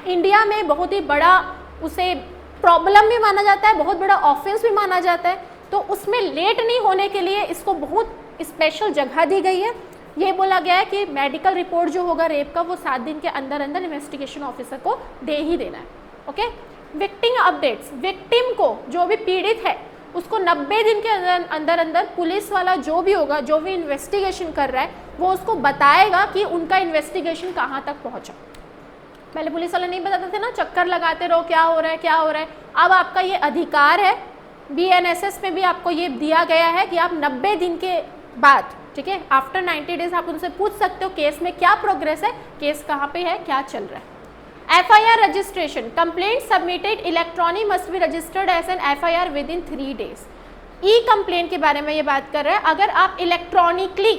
इंडिया में बहुत ही बड़ा उसे प्रॉब्लम भी माना जाता है, बहुत बड़ा ऑफेंस भी माना जाता है, तो उसमें लेट नहीं होने के लिए इसको बहुत स्पेशल जगह दी गई है। ये बोला गया है कि मेडिकल रिपोर्ट जो होगा रेप का वो 7 दिन के अंदर अंदर इन्वेस्टिगेशन ऑफिसर को दे ही देना है। ओके। विक्टिम अपडेट्स, विक्टिम को, जो भी पीड़ित है उसको 90 दिन के अंदर अंदर पुलिस वाला जो भी होगा, जो भी इन्वेस्टिगेशन कर रहा है, वो उसको बताएगा कि उनका इन्वेस्टिगेशन कहाँ तक पहुँचा। पहले पुलिस वाले नहीं बताते थे ना, चक्कर लगाते रहो क्या हो रहा है क्या हो रहा है। अब आपका ये अधिकार है, BNSS में भी आपको ये दिया गया है कि आप 90 दिन के बाद, ठीक है, आफ्टर 90 डेज आप उनसे पूछ सकते हो केस में क्या प्रोग्रेस है, केस कहाँ पे है, क्या चल रहा है। FIR registration, complaint submitted electronic must be registered as an FIR within 3 days. E complaint के बारे में ये बात कर रहे हैं। अगर आप इलेक्ट्रॉनिकली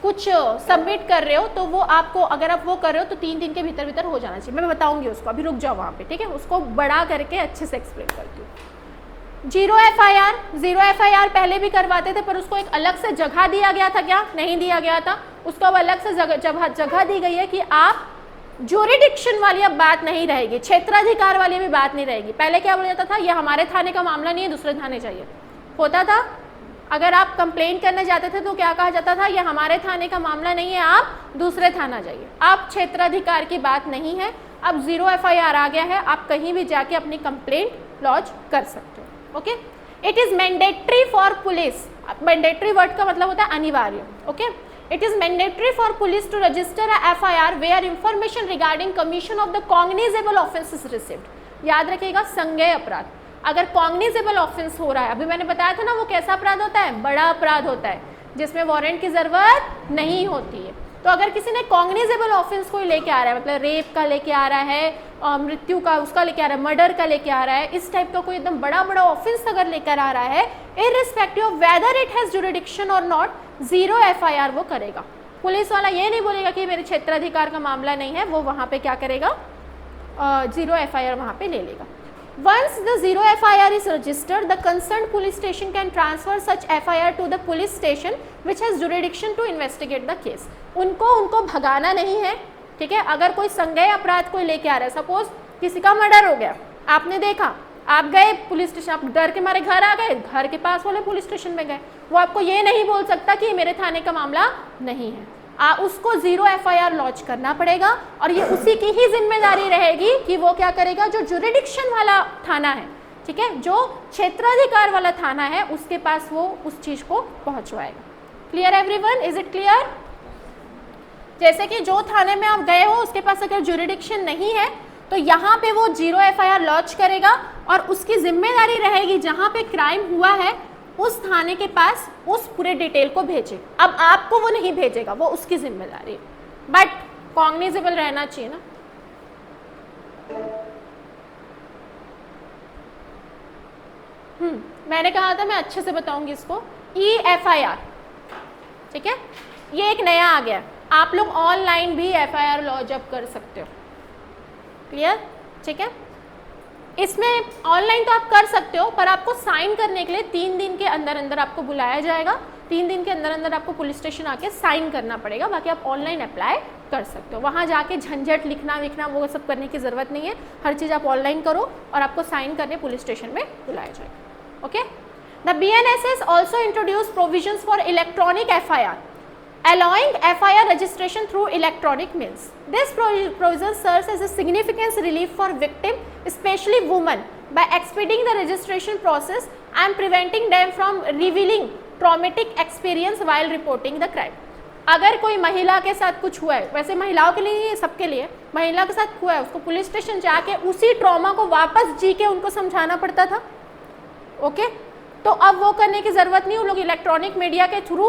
कुछ सबमिट कर रहे हो तो वो आपको, अगर आप वो कर रहे हो तो 3 दिन के भीतर भीतर हो जाना चाहिए। मैं बताऊंगी उसको, अभी रुक जाओ वहाँ पे, ठीक है, उसको बड़ा करके अच्छे से एक्सप्लेन करती हूँ। जीरो FIR पहले भी करवाते थे पर उसको एक अलग से जगह दिया गया था क्या? नहीं दिया गया था। उसको अब अलग से जगह दी गई है कि आप ज्यूरिडिक्शन वाली अब बात नहीं रहेगी, क्षेत्राधिकार वाली भी बात नहीं रहेगी। पहले क्या बोला जाता था, ये हमारे थाने का मामला नहीं है, दूसरे थाने चाहिए होता था। अगर आप कंप्लेन करने जाते थे तो क्या कहा जाता था, ये हमारे थाने का मामला नहीं है, आप दूसरे थाना जाइए। अब क्षेत्राधिकार की बात नहीं है, अब जीरो FIR आ गया है, आप कहीं भी जाके अपनी कंप्लेंट लॉन्च कर सकते हो। Okay. It is mandatory for police, mandatory word का मतलब होता है अनिवार्य। Okay. It is mandatory for police to register a FIR where information regarding commission of the cognizable offence is received. याद रखिएगा, संज्ञेय अपराध। अगर कॉग्निजेबल ऑफेंस हो रहा है, अभी मैंने बताया था ना वो कैसा अपराध होता है, बड़ा अपराध होता है जिसमें वारंट की जरूरत नहीं होती है। तो अगर किसी ने कॉग्निजेबल ऑफेंस कोई लेके आ रहा है, मतलब रेप का लेके आ रहा है, मृत्यु का उसका लेके आ रहा है, मर्डर का लेके आ रहा है, इस टाइप का कोई एकदम बड़ा बड़ा ऑफेंस अगर लेकर आ रहा है, irrespective of whether it has jurisdiction और नॉट, जीरो FIR वो करेगा। पुलिस वाला ये नहीं बोलेगा कि मेरे क्षेत्राधिकार का मामला नहीं है, वो वहाँ पे क्या करेगा, जीरो FIR वहाँ पे ले लेगा। Once the zero FIR is registered, the concerned police station can transfer such FIR to the police station which has jurisdiction to investigate the case. उनको भगाना नहीं है, ठीक है। अगर कोई संज्ञेय अपराध कोई लेके आ रहा है, सपोज किसी का मर्डर हो गया, आपने देखा, आप गए पुलिस स्टेशन, आप डर के मारे घर आ गए, घर के पास वाले पुलिस स्टेशन में गए, वो आपको ये नहीं बोल सकता कि मेरे थाने का मामला नहीं है। उसको जीरो FIR लॉन्च करना पड़ेगा और ये उसी की ही जिम्मेदारी रहेगी कि वो क्या करेगा, जो जुरिडिक्शन वाला थाना है, ठीक है, जो क्षेत्राधिकार वाला थाना है, उसके पास वो उस चीज को पहुंचवाएगा। Clear everyone? Is it clear? जैसे कि जो थाने में आप गए हो उसके पास अगर जुरिडिक्शन नहीं है तो यहाँ पे वो जीरो FIR लॉन्च करेगा और उसकी जिम्मेदारी रहेगी जहाँ पे क्राइम हुआ है उस थाने के पास उस पूरे डिटेल को भेजे। अब आपको वो नहीं भेजेगा, वो उसकी जिम्मेदारी है, बट कॉग्निजेबल रहना चाहिए ना। मैंने कहा था मैं अच्छे से बताऊंगी इसको। EFIR, ठीक है, ये एक नया आ गया। आप लोग ऑनलाइन भी FIR लॉन्च अप कर सकते हो, क्लियर, ठीक है। इसमें ऑनलाइन तो आप कर सकते हो, पर आपको साइन करने के लिए 3 दिन के अंदर अंदर आपको बुलाया जाएगा। 3 दिन के अंदर अंदर आपको पुलिस स्टेशन आके साइन करना पड़ेगा, बाकी आप ऑनलाइन अप्लाई कर सकते हो। वहाँ जाके झंझट लिखना विखना वो सब करने की ज़रूरत नहीं है, हर चीज़ आप ऑनलाइन करो और आपको साइन करने पुलिस स्टेशन में बुलाया जाएगा। Okay, the BNSS also introduce provisions for electronic FIR, allowing FIR registration through electronic means. This provision serves as a significant relief for victims, especially women, by expediting the registration process and preventing them from revealing traumatic experience while reporting the crime. अगर कोई महिला के साथ कुछ हुआ है, वैसे महिलाओं के लिए नहीं है, सबके लिए, महिला के साथ हुआ है, उसको पुलिस स्टेशन जाके उसी ट्रॉमा को वापस जी के उनको समझाना पड़ता था। ओके, तो अब वो करने की ज़रूरत नहीं, उन लोग इलेक्ट्रॉनिक मीडिया के थ्रू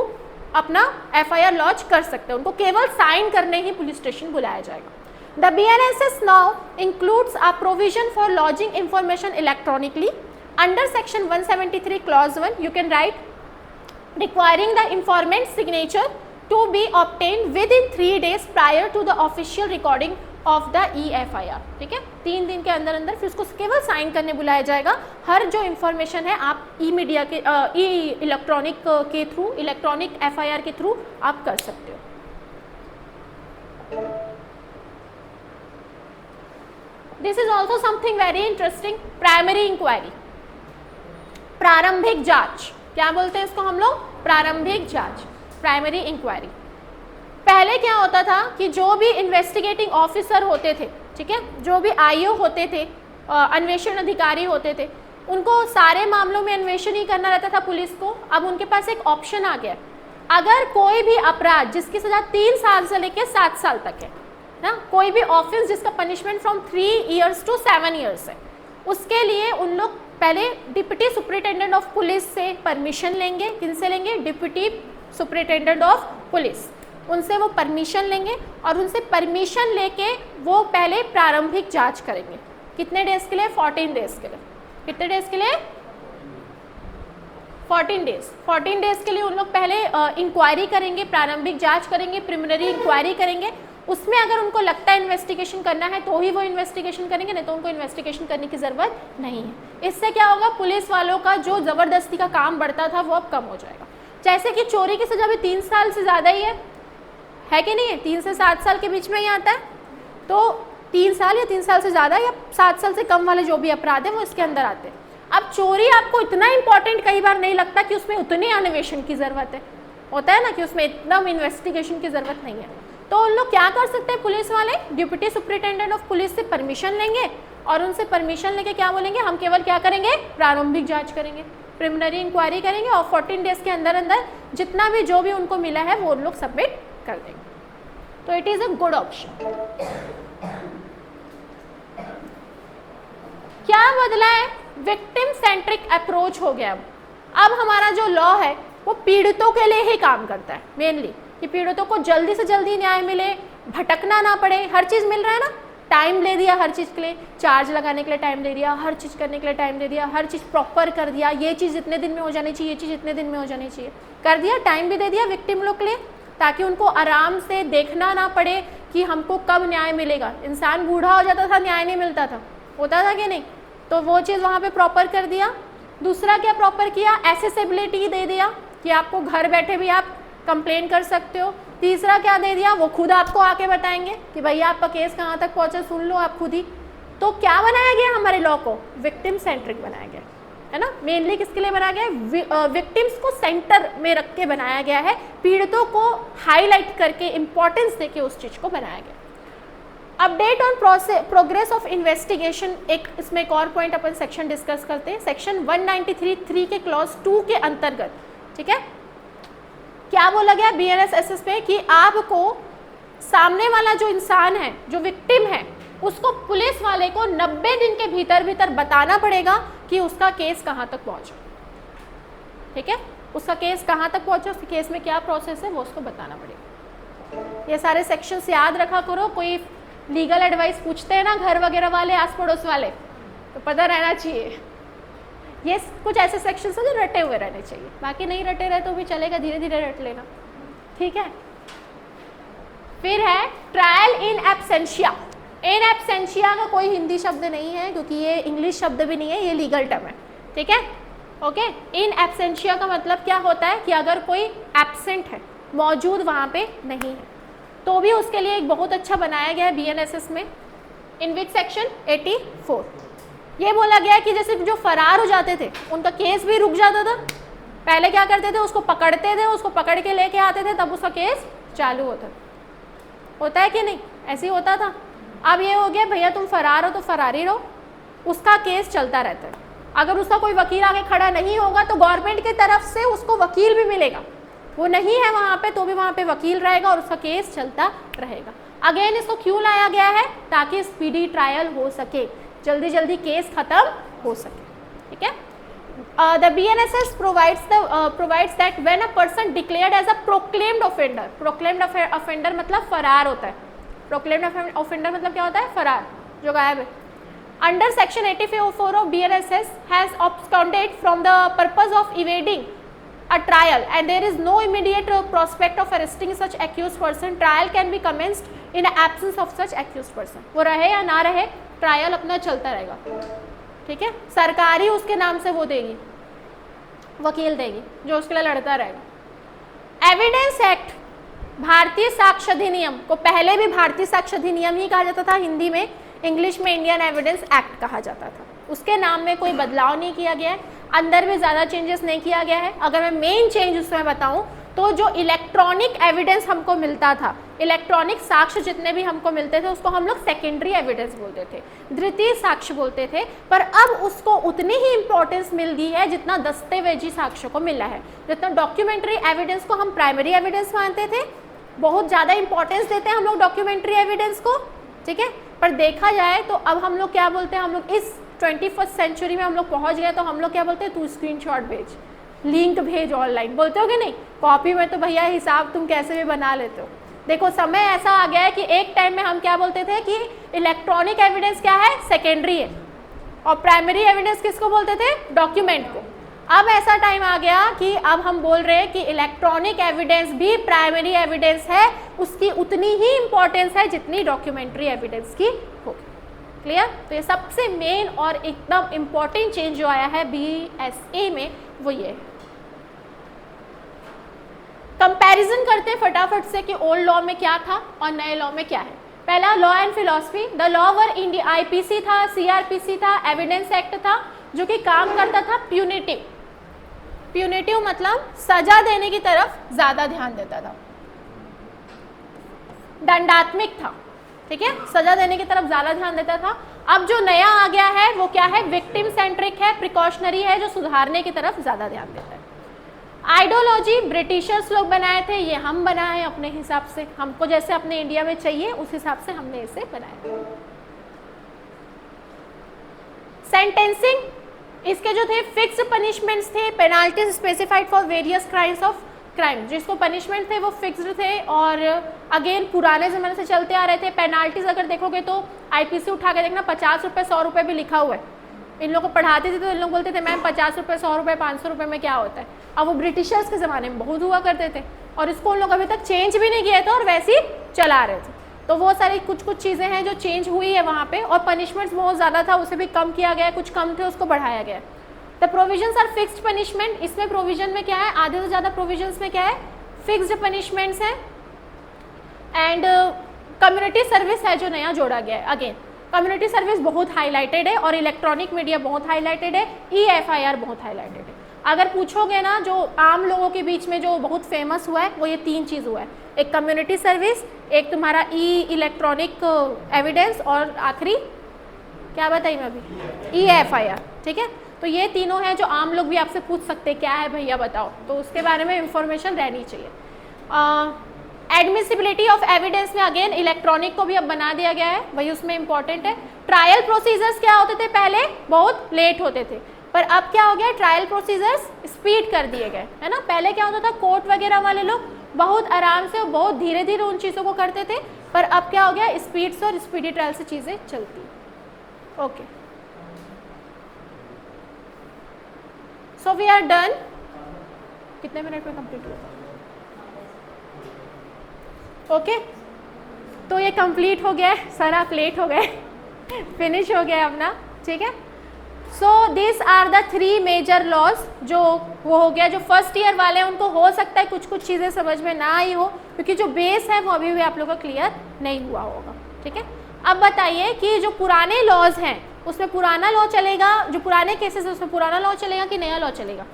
अपना FIR लॉन्च कर सकते हैं, उनको केवल साइन करने ही पुलिस स्टेशन बुलाया जाएगा। The BNSS now includes a provision for lodging information electronically under section 173 clause 1 you can write requiring the informant signature to be obtained within 3 days prior to the official recording of the EFIR, ठीक है। 3 दिन के अंदर अंदर फिर उसको केवल sign करने बुलाया जाएगा। हर जो इन्फॉर्मेशन है आप मीडिया के इलेक्ट्रॉनिक के थ्रू, इलेक्ट्रॉनिक FIR के थ्रू आप कर सकते हो। This is also something very interesting, primary inquiry, प्रारंभिक जांच। क्या बोलते हैं इसको हम लोग? प्रारंभिक जांच, प्राइमरी इंक्वायरी। पहले क्या होता था कि जो भी इन्वेस्टिगेटिंग ऑफिसर होते थे, ठीक है, जो भी IO होते थे, अन्वेषण अधिकारी होते थे, उनको सारे मामलों में अन्वेषण ही करना रहता था पुलिस को। अब उनके पास एक ऑप्शन आ गया, अगर कोई भी अपराध जिसकी सजा 3 साल से लेकर 7 साल तक है ना, कोई भी ऑफेंस जिसका punishment from 3 years to 7 years है, उसके लिए उन लोग पहले डिप्टी सुपरिटेंडेंट ऑफ पुलिस से परमिशन लेंगे। किनसे लेंगे? डिप्टी सुपरिटेंडेंट ऑफ पुलिस, उनसे वो परमिशन लेंगे और उनसे परमिशन लेके वो पहले प्रारंभिक जांच करेंगे। कितने डेज के लिए? 14 डेज के लिए। कितने डेज के लिए? 14 डेज। 14 डेज के लिए उन लोग पहले इंक्वायरी करेंगे, प्रारंभिक जांच करेंगे, प्रिलिमिनरी इंक्वायरी करेंगे। उसमें अगर उनको लगता है इन्वेस्टिगेशन करना है तो ही वो इन्वेस्टिगेशन करेंगे, नहीं तो उनको इन्वेस्टिगेशन करने की ज़रूरत नहीं है। इससे क्या होगा? पुलिस वालों का जो ज़बरदस्ती का काम बढ़ता था वो अब कम हो जाएगा। जैसे कि चोरी की सजा भी 3 साल से ज़्यादा ही है कि नहीं है? 3 से 7 साल के बीच में ही आता है, तो 3 साल या 3 साल से ज़्यादा या 7 साल से कम वाले जो भी अपराध है वो इसके अंदर आते हैं। अब चोरी आपको इतना इंपॉर्टेंट कई बार नहीं लगता कि उसमें उतनी अन्वेषण की ज़रूरत है, होता है ना कि उसमें एकदम इन्वेस्टिगेशन की ज़रूरत नहीं है। तो उन लोग क्या कर सकते हैं? पुलिस वाले डिप्टी सुपरिटेंडेंट ऑफ पुलिस से परमिशन लेंगे और उनसे परमिशन लेके क्या बोलेंगे? हम केवल क्या करेंगे? प्रारंभिक जाँच करेंगे, प्रिलिमिनरी इंक्वायरी करेंगे और 14 डेज के अंदर अंदर जितना भी जो भी उनको मिला है वो उन लोग सबमिट कर देंगे। तो it is a good option. क्या बदला है? विक्टिम सेंट्रिक अप्रोच हो गया। अब हमारा जो लॉ है वो पीड़ितों के लिए ही काम करता है मेनली, कि पीड़ितों को जल्दी से जल्दी न्याय मिले, भटकना ना पड़े। हर चीज़ मिल रहा है ना, टाइम ले दिया हर चीज़ के लिए, चार्ज लगाने के लिए टाइम दे दिया, हर चीज़ करने के लिए टाइम दे दिया, हर चीज़ प्रॉपर कर दिया, ये चीज़ इतने दिन में हो जानी चाहिए, ये चीज़ इतने दिन में हो जानी चाहिए, कर दिया, टाइम भी दे दिया विक्टिम लोग के लिए, ताकि उनको आराम से देखना ना पड़े कि हमको कब न्याय मिलेगा। इंसान बूढ़ा हो जाता था, न्याय नहीं मिलता था, होता था कि नहीं? तो वो चीज़ वहाँ पे प्रॉपर कर दिया। दूसरा क्या प्रॉपर किया? एसेसिबिलिटी दे दिया कि आपको घर बैठे भी आप कंप्लेन कर सकते हो। तीसरा क्या दे दिया? वो खुद आपको आके बताएंगे कि भैया आपका केस कहाँ तक पहुँचा, सुन लो आप खुद ही। तो क्या बनाया गया हमारे लॉ को? विक्टिम सेंट्रिक बनाया गया है ना। मेनली किसके लिए बनाया गया? विक्टिम्स को सेंटर में रख के बनाया गया है, पीड़ितों को हाईलाइट करके इंपॉर्टेंस देके उस चीज़ को बनाया गया। Update on progress of investigation, एक इसमें एक और पॉइंट अपन सेक्शन डिस्कस करते हैं, सेक्शन 193(3) के क्लॉज 2 के अंतर्गत। ठीक है, क्या बोला गया BNSS पे कि आपको सामने वाला जो इंसान है, जो विक्टिम है, उसको पुलिस वाले को 90 दिन के भीतर भीतर बताना पड़ेगा कि उसका केस कहाँ तक पहुँचा। ठीक है, उसका केस कहाँ तक पहुँचा, उसके केस में क्या प्रोसेस है वो उसको बताना पड़ेगा। ये सारे सेक्शंस याद रखा करो, कोई लीगल एडवाइस पूछते हैं ना घर वगैरह वाले, आस पड़ोस वाले, तो पता रहना चाहिए। ये कुछ ऐसे सेक्शंस हैं जो रटे हुए रहने चाहिए, बाकी नहीं रटे रहे तो भी चलेगा, धीरे धीरे रट लेना, ठीक है। फिर है trial in absentia. In absentia का कोई हिंदी शब्द नहीं है क्योंकि ये इंग्लिश शब्द भी नहीं है, ये लीगल टर्म है, ठीक है, ओके। इन एब्सेंशिया का मतलब क्या होता है कि अगर कोई एब्सेंट है, मौजूद वहाँ पे नहीं है, तो भी उसके लिए एक बहुत अच्छा बनाया गया है BNSS में। इन विच सेक्शन 84 ये बोला गया है कि जैसे जो फरार हो जाते थे उनका केस भी रुक जाता था। पहले क्या करते थे, उसको पकड़ते थे, उसको पकड़ के लेके आते थे, तब उसका केस चालू होता है कि नहीं, ऐसे ही होता था। अब ये हो गया भैया तुम फरार हो तो फरार ही रहो, उसका केस चलता रहता है। अगर उसका कोई वकील आगे खड़ा नहीं होगा तो गवर्नमेंट की तरफ से उसको वकील भी मिलेगा, वो नहीं है वहाँ पे तो भी वहाँ पे वकील रहेगा और उसका केस चलता रहेगा। अगेन इसको क्यों लाया गया है, ताकि स्पीडी ट्रायल हो सके, जल्दी जल्दी केस खत्म हो सके, ठीक है। The BNSS provides that when a person declared as a proclaimed offender मतलब फरार होता है, proclaimed offender मतलब क्या होता है, फरार, जो गायब है। Under section 84 of BNSS has absconded from the purpose of evading a trial and there is no immediate prospect of arresting such accused person, trial can be commenced in the absence of such accused person। वो रहे या ना रहे, trial अपना चलता रहेगा, ठीक है। सरकार ही उसके नाम से वो देगी, वकील देगी जो उसके लिए लड़ता रहेगा। एविडेंस एक्ट, भारतीय साक्ष्य अधिनियम को पहले भी भारतीय साक्ष्य अधिनियम ही कहा जाता था हिंदी में, इंग्लिश में इंडियन एविडेंस एक्ट कहा जाता था। उसके नाम में कोई बदलाव नहीं किया गया है, अंदर भी ज़्यादा चेंजेस नहीं किया गया है। अगर मैं मेन चेंज उसमें बताऊं तो जो इलेक्ट्रॉनिक एविडेंस हमको मिलता था, इलेक्ट्रॉनिक साक्ष्य जितने भी हमको मिलते थे उसको हम लोग सेकेंडरी एविडेंस बोलते थे, द्वितीय साक्ष्य बोलते थे। पर अब उसको उतनी ही इंपॉर्टेंस मिल गई है जितना दस्तावेजी साक्ष्य को मिला है। जितना डॉक्यूमेंट्री एविडेंस को हम प्राइमरी एविडेंस मानते थे, बहुत ज़्यादा इंपॉर्टेंस देते हैं हम लोग डॉक्यूमेंट्री एविडेंस को, ठीक है। पर देखा जाए तो अब हम लोग क्या बोलते हैं, हम लोग इस 21st सेंचुरी में हम लोग पहुँच गए तो हम लोग क्या बोलते हैं, तू स्क्रीनशॉट भेज, लिंक भेज, ऑनलाइन बोलते हो कि नहीं। कॉपी में तो भैया हिसाब तुम कैसे भी बना लेते हो। देखो समय ऐसा आ गया है कि एक टाइम में हम क्या बोलते थे कि इलेक्ट्रॉनिक एविडेंस क्या है, सेकेंडरी है, और प्राइमरी एविडेंस किसको बोलते थे, डॉक्यूमेंट को। अब ऐसा टाइम आ गया कि अब हम बोल रहे हैं कि इलेक्ट्रॉनिक एविडेंस भी प्राइमरी एविडेंस है, उसकी उतनी ही इंपॉर्टेंस है जितनी डॉक्यूमेंट्री एविडेंस की होगी। क्लियर। तो ये सबसे मेन और एकदम इम्पॉर्टेंट चेंज जो आया है BSA में वो ये है। कंपैरिजन करते हैं फटाफट से कि ओल्ड लॉ में क्या था और नए लॉ में क्या है। पहला law and philosophy, the law were India IPC था, CRPC था, एविडेंस एक्ट था, जो कि काम करता था प्यूनिटिव। प्यूनिटिव मतलब सजा देने की तरफ ज्यादा ध्यान देता था, दंडात्मक था, ठीक है, सजा देने की तरफ ज्यादा ध्यान देता था। अब जो नया आ गया है वो क्या है, विक्टिम सेंट्रिक है, प्रिकॉशनरी है, जो सुधारने की तरफ ज्यादा ध्यान देता है। आइडियोलॉजी ब्रिटिशर्स लोग बनाए थे, ये हम बनाए अपने हिसाब से, हमको जैसे अपने इंडिया में चाहिए उस हिसाब से हमने इसे बनाया। सेंटेंसिंग, इसके जो थे फिक्स्ड पनिशमेंट्स थे, penalties specified for various kinds of crime, जिसको पनिशमेंट थे वो फिक्स्ड थे और अगेन पुराने ज़माने से चलते आ रहे थे। पेनाल्टीज अगर देखोगे तो IPC उठा के देखना, 50 रुपये 100 रुपये भी लिखा हुआ है। इन लोगों को पढ़ाते थे तो इन लोग बोलते थे मैम 50 रुपये 100 रुपये 500 रुपये में क्या होता है। अब वो ब्रिटिशर्स के ज़माने में बहुत हुआ करते थे और इसको उन लोग अभी तक चेंज भी नहीं किए थे और वैसे ही चला रहे थे। तो वो सारी कुछ चीज़ें हैं जो चेंज हुई है वहाँ पे, और पनिशमेंट्स बहुत ज़्यादा था उसे भी कम किया गया, कुछ कम थे उसको बढ़ाया गया। The provisions are fixed punishment, इसमें प्रोविजन में क्या है, आधे से ज़्यादा प्रोविजंस में क्या है, फिक्स्ड पनिशमेंट्स हैं। एंड कम्युनिटी सर्विस है जो नया जोड़ा गया है। अगेन कम्युनिटी सर्विस बहुत हाईलाइटेड है और इलेक्ट्रॉनिक मीडिया बहुत हाईलाइटेड है, EFIR बहुत हाईलाइटेड है। अगर पूछोगे ना जो आम लोगों के बीच में जो बहुत फेमस हुआ है वो ये 3 चीज़ हुआ है, एक कम्युनिटी सर्विस, एक तुम्हारा इलेक्ट्रॉनिक एविडेंस और आखिरी क्या बताई मैं अभी, EFIR, ठीक है। तो ये तीनों हैं जो आम लोग भी आपसे पूछ सकते हैं क्या है भैया बताओ, तो उसके बारे में इंफॉर्मेशन रहनी चाहिए। एडमिसिबिलिटी ऑफ एविडेंस में अगेन इलेक्ट्रॉनिक को भी अब बना दिया गया है, वही उसमें इंपॉर्टेंट है। ट्रायल प्रोसीजर्स क्या होते थे, पहले बहुत लेट होते थे, पर अब क्या हो गया, ट्रायल प्रोसीजर्स स्पीड कर दिए गए, है ना। पहले क्या होता था, कोर्ट वगैरह वाले लोग बहुत आराम से और बहुत धीरे धीरे उन चीज़ों को करते थे, पर अब क्या हो गया, स्पीड से और स्पीडी ट्रायल से चीज़ें चलती। Okay, so we are done. कितने मिनट में कंप्लीट हुआ? ओके, तो ये कंप्लीट हो गया है, सर आप लेट हो गए फिनिश हो गया अपना, ठीक है। So this are the 3 major laws, जो वो हो गया। जो फर्स्ट ईयर वाले हैं उनको हो सकता है कुछ कुछ चीज़ें समझ में ना आई हो, क्योंकि जो बेस है वो अभी भी आप लोगों का क्लियर नहीं हुआ होगा, ठीक है। अब बताइए कि जो पुराने लॉज हैं उसमें पुराना लॉ चलेगा, जो पुराने केसेस है उसमें पुराना लॉ चलेगा कि नया लॉ चलेगा?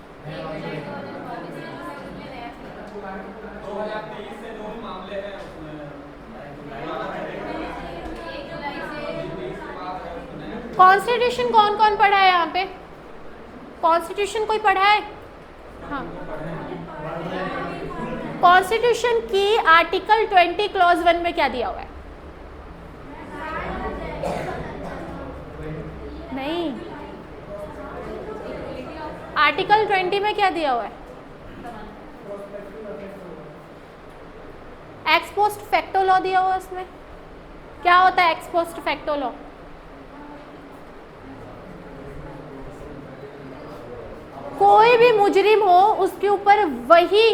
कॉन्स्टिट्यूशन कौन कौन पढ़ा है यहाँ पे? कॉन्स्टिट्यूशन कोई पढ़ा है? हाँ, कॉन्स्टिट्यूशन की आर्टिकल 20 क्लॉज 1 में क्या दिया हुआ है? नहीं, आर्टिकल 20 में क्या दिया हुआ है? एक्स पोस्ट फैक्टो लॉ दिया हुआ है। उसमें क्या होता है एक्स पोस्ट फैक्टो लॉ? कोई भी मुजरिम हो उसके ऊपर वही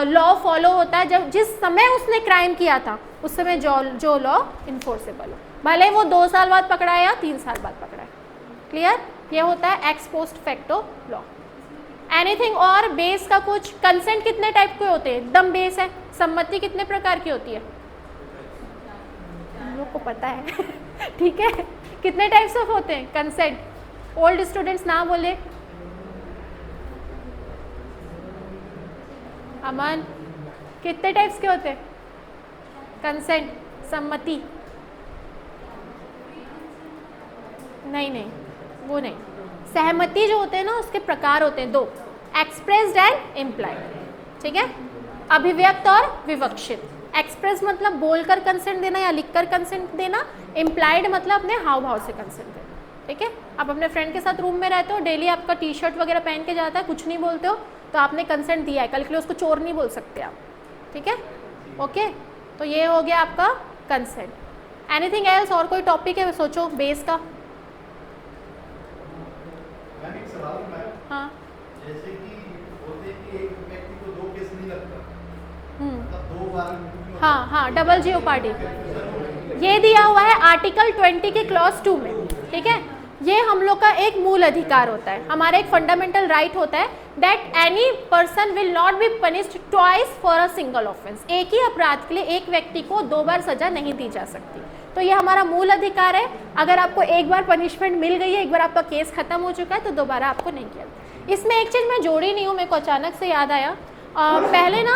लॉ फॉलो होता है जब जिस समय उसने क्राइम किया था उस समय जो लॉ इन्फोर्सेबल हो, भले वो 2 साल बाद पकड़ा है या 3 साल बाद पकड़ा है। क्लियर? ये होता है x post facto law. Anything और बेस का कुछ? कंसेंट कितने टाइप के होते हैं? एकदम बेस है। सम्मति कितने प्रकार की होती है? हम लोग को पता है ठीक है, कितने टाइप्स ऑफ होते हैं कंसेंट? ओल्ड स्टूडेंट्स ना बोले। अमन, कितने टाइप्स के होते हैं कंसेंट? सम्मति? नहीं, वो नहीं। सहमति जो होते हैं ना उसके प्रकार होते हैं 2, एक्सप्रेस्ड एंड इम्प्लाइड, ठीक है। अभिव्यक्त और विवक्षित। एक्सप्रेस मतलब बोलकर कंसेंट देना या लिखकर कंसेंट देना, इम्प्लाइड मतलब अपने हाव भाव से कंसेंट देना, ठीक है। आप अपने फ्रेंड के साथ रूम में रहते हो, डेली आपका टी-शर्ट वगैरह पहन के जाता है, कुछ नहीं बोलते हो, तो आपने कंसेंट दिया है, कल के लिए उसको चोर नहीं बोल सकते आप, ठीक है। ओके, तो ये हो गया आपका कंसेंट। Anything else? और कोई टॉपिक है सोचो बेस का? हाँ, जैसे कि होते कि एक व्यक्ति को 2 केस नहीं लगता, मतलब 2 बार। हाँ, डबल जेओपार्डी ये दिया हुआ है आर्टिकल 20 के क्लॉज 2 में, ठीक है। ये हम लोग का एक मूल अधिकार होता है, हमारा एक फंडामेंटल राइट होता है that any person will not be punished twice for a single offence. एक ही अपराध के लिए एक व्यक्ति को 2 बार सजा नहीं दी जा सकती, तो ये हमारा मूल अधिकार है। अगर आपको एक बार पनिशमेंट मिल गई है, एक बार आपका केस खत्म हो चुका है, तो दोबारा आपको नहीं किया। इसमें एक चीज़ मैं जोड़ी नहीं हूँ, मेरे को अचानक से याद आया। पहले ना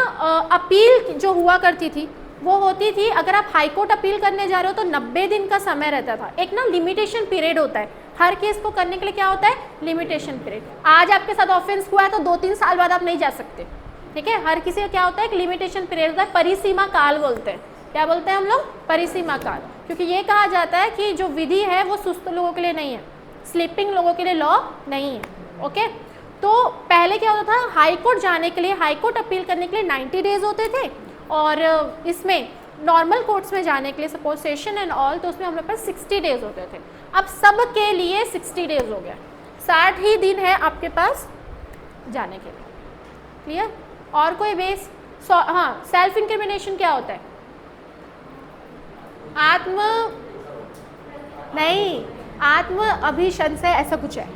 अपील जो हुआ करती थी वो होती थी, अगर आप हाई कोर्ट अपील करने जा रहे हो तो 90 दिन का समय रहता था। एक ना लिमिटेशन पीरियड होता है, हर केस को करने के लिए क्या होता है? Limitation period. आज आपके साथ ऑफेंस हुआ है तो 2-3 साल बाद आप नहीं जा सकते, ठीक है। हर किसी का क्या होता है? एक लिमिटेशन पीरियड होता है, परिसीमा काल बोलते हैं। क्या बोलते हैं हम लोग? परिसीमा काल। क्योंकि ये कहा जाता है कि जो विधि है वो सुस्त लोगों के लिए नहीं है, स्लीपिंग लोगों के लिए लॉ नहीं है, ओके। तो पहले क्या होता था, हाई कोर्ट जाने के लिए, हाई कोर्ट अपील करने के लिए 90 डेज होते थे, और इसमें नॉर्मल कोर्ट्स में जाने के लिए सपोज सेशन एंड ऑल, तो उसमें हम लोग पास 60 डेज होते थे। अब सब के लिए 60 डेज हो गया, 60 ही दिन है आपके पास जाने के लिए। क्लियर? और कोई बेस? हाँ, सेल्फ इंक्रिमिनेशन क्या होता है? आत्म अभिशंसा ऐसा कुछ है।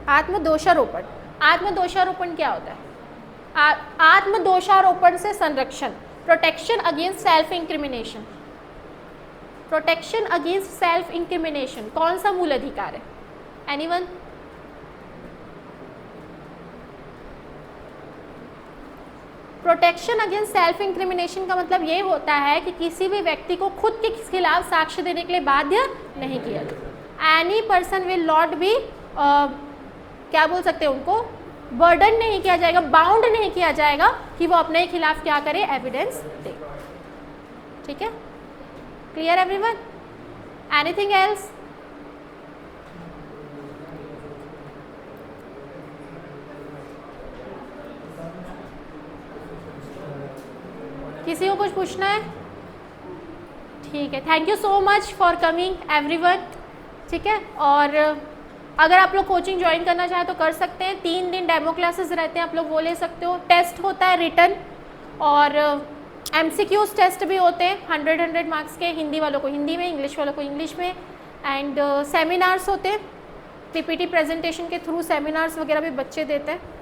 आत्मदोषारोपण। आत्मदोषारोपण क्या होता है? आत्मदोषारोपण से संरक्षण, protection against self incrimination. Protection against self incrimination कौन सा मूल अधिकार है? Anyone? Protection against self incrimination का मतलब ये होता है कि किसी भी व्यक्ति को खुद के खिलाफ साक्ष्य देने के लिए बाध्य नहीं किया जाए। Any person will not be क्या बोल सकते हैं, उनको बर्डन नहीं किया जाएगा, बाउंड नहीं किया जाएगा कि वो अपने खिलाफ क्या करे, एविडेंस दे। ठीक है? Clear everyone? Anything else? किसी को कुछ पूछना है? ठीक है, thank you so much for coming everyone. ठीक है, और अगर आप लोग कोचिंग ज्वाइन करना चाहें तो कर सकते हैं। 3 दिन डेमो क्लासेस रहते हैं, आप लोग वो ले सकते हो। टेस्ट होता है रिटन, और MCQs टेस्ट भी होते हैं 100 मार्क्स के, हिंदी वालों को हिंदी में, इंग्लिश वालों को इंग्लिश में। एंड सेमिनार्स होते हैं, PPT प्रेजेंटेशन के थ्रू सेमिनार्स वगैरह भी बच्चे देते हैं।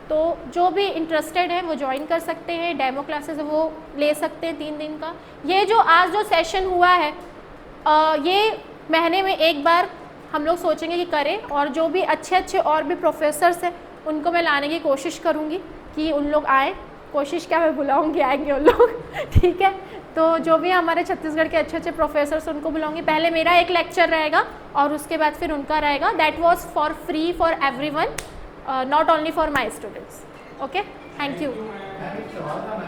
तो जो भी इंटरेस्टेड है वो ज्वाइन कर सकते हैं, डेमो क्लासेस वो ले सकते हैं 3 दिन का। ये जो आज जो सेशन हुआ है ये महीने में एक बार हम लोग सोचेंगे कि करें, और जो भी अच्छे और भी प्रोफेसर्स हैं उनको मैं लाने की कोशिश करूँगी कि उन लोग आए। कोशिश क्या, मैं बुलाऊँगी, आएंगे उन लोग ठीक है। तो जो भी हमारे छत्तीसगढ़ के अच्छे ओफिसर्स उनको बुलाऊंगी। पहले मेरा एक लेक्चर रहेगा और उसके बाद फिर उनका रहेगा। That was for free for everyone, not only for my students. Okay, thank you.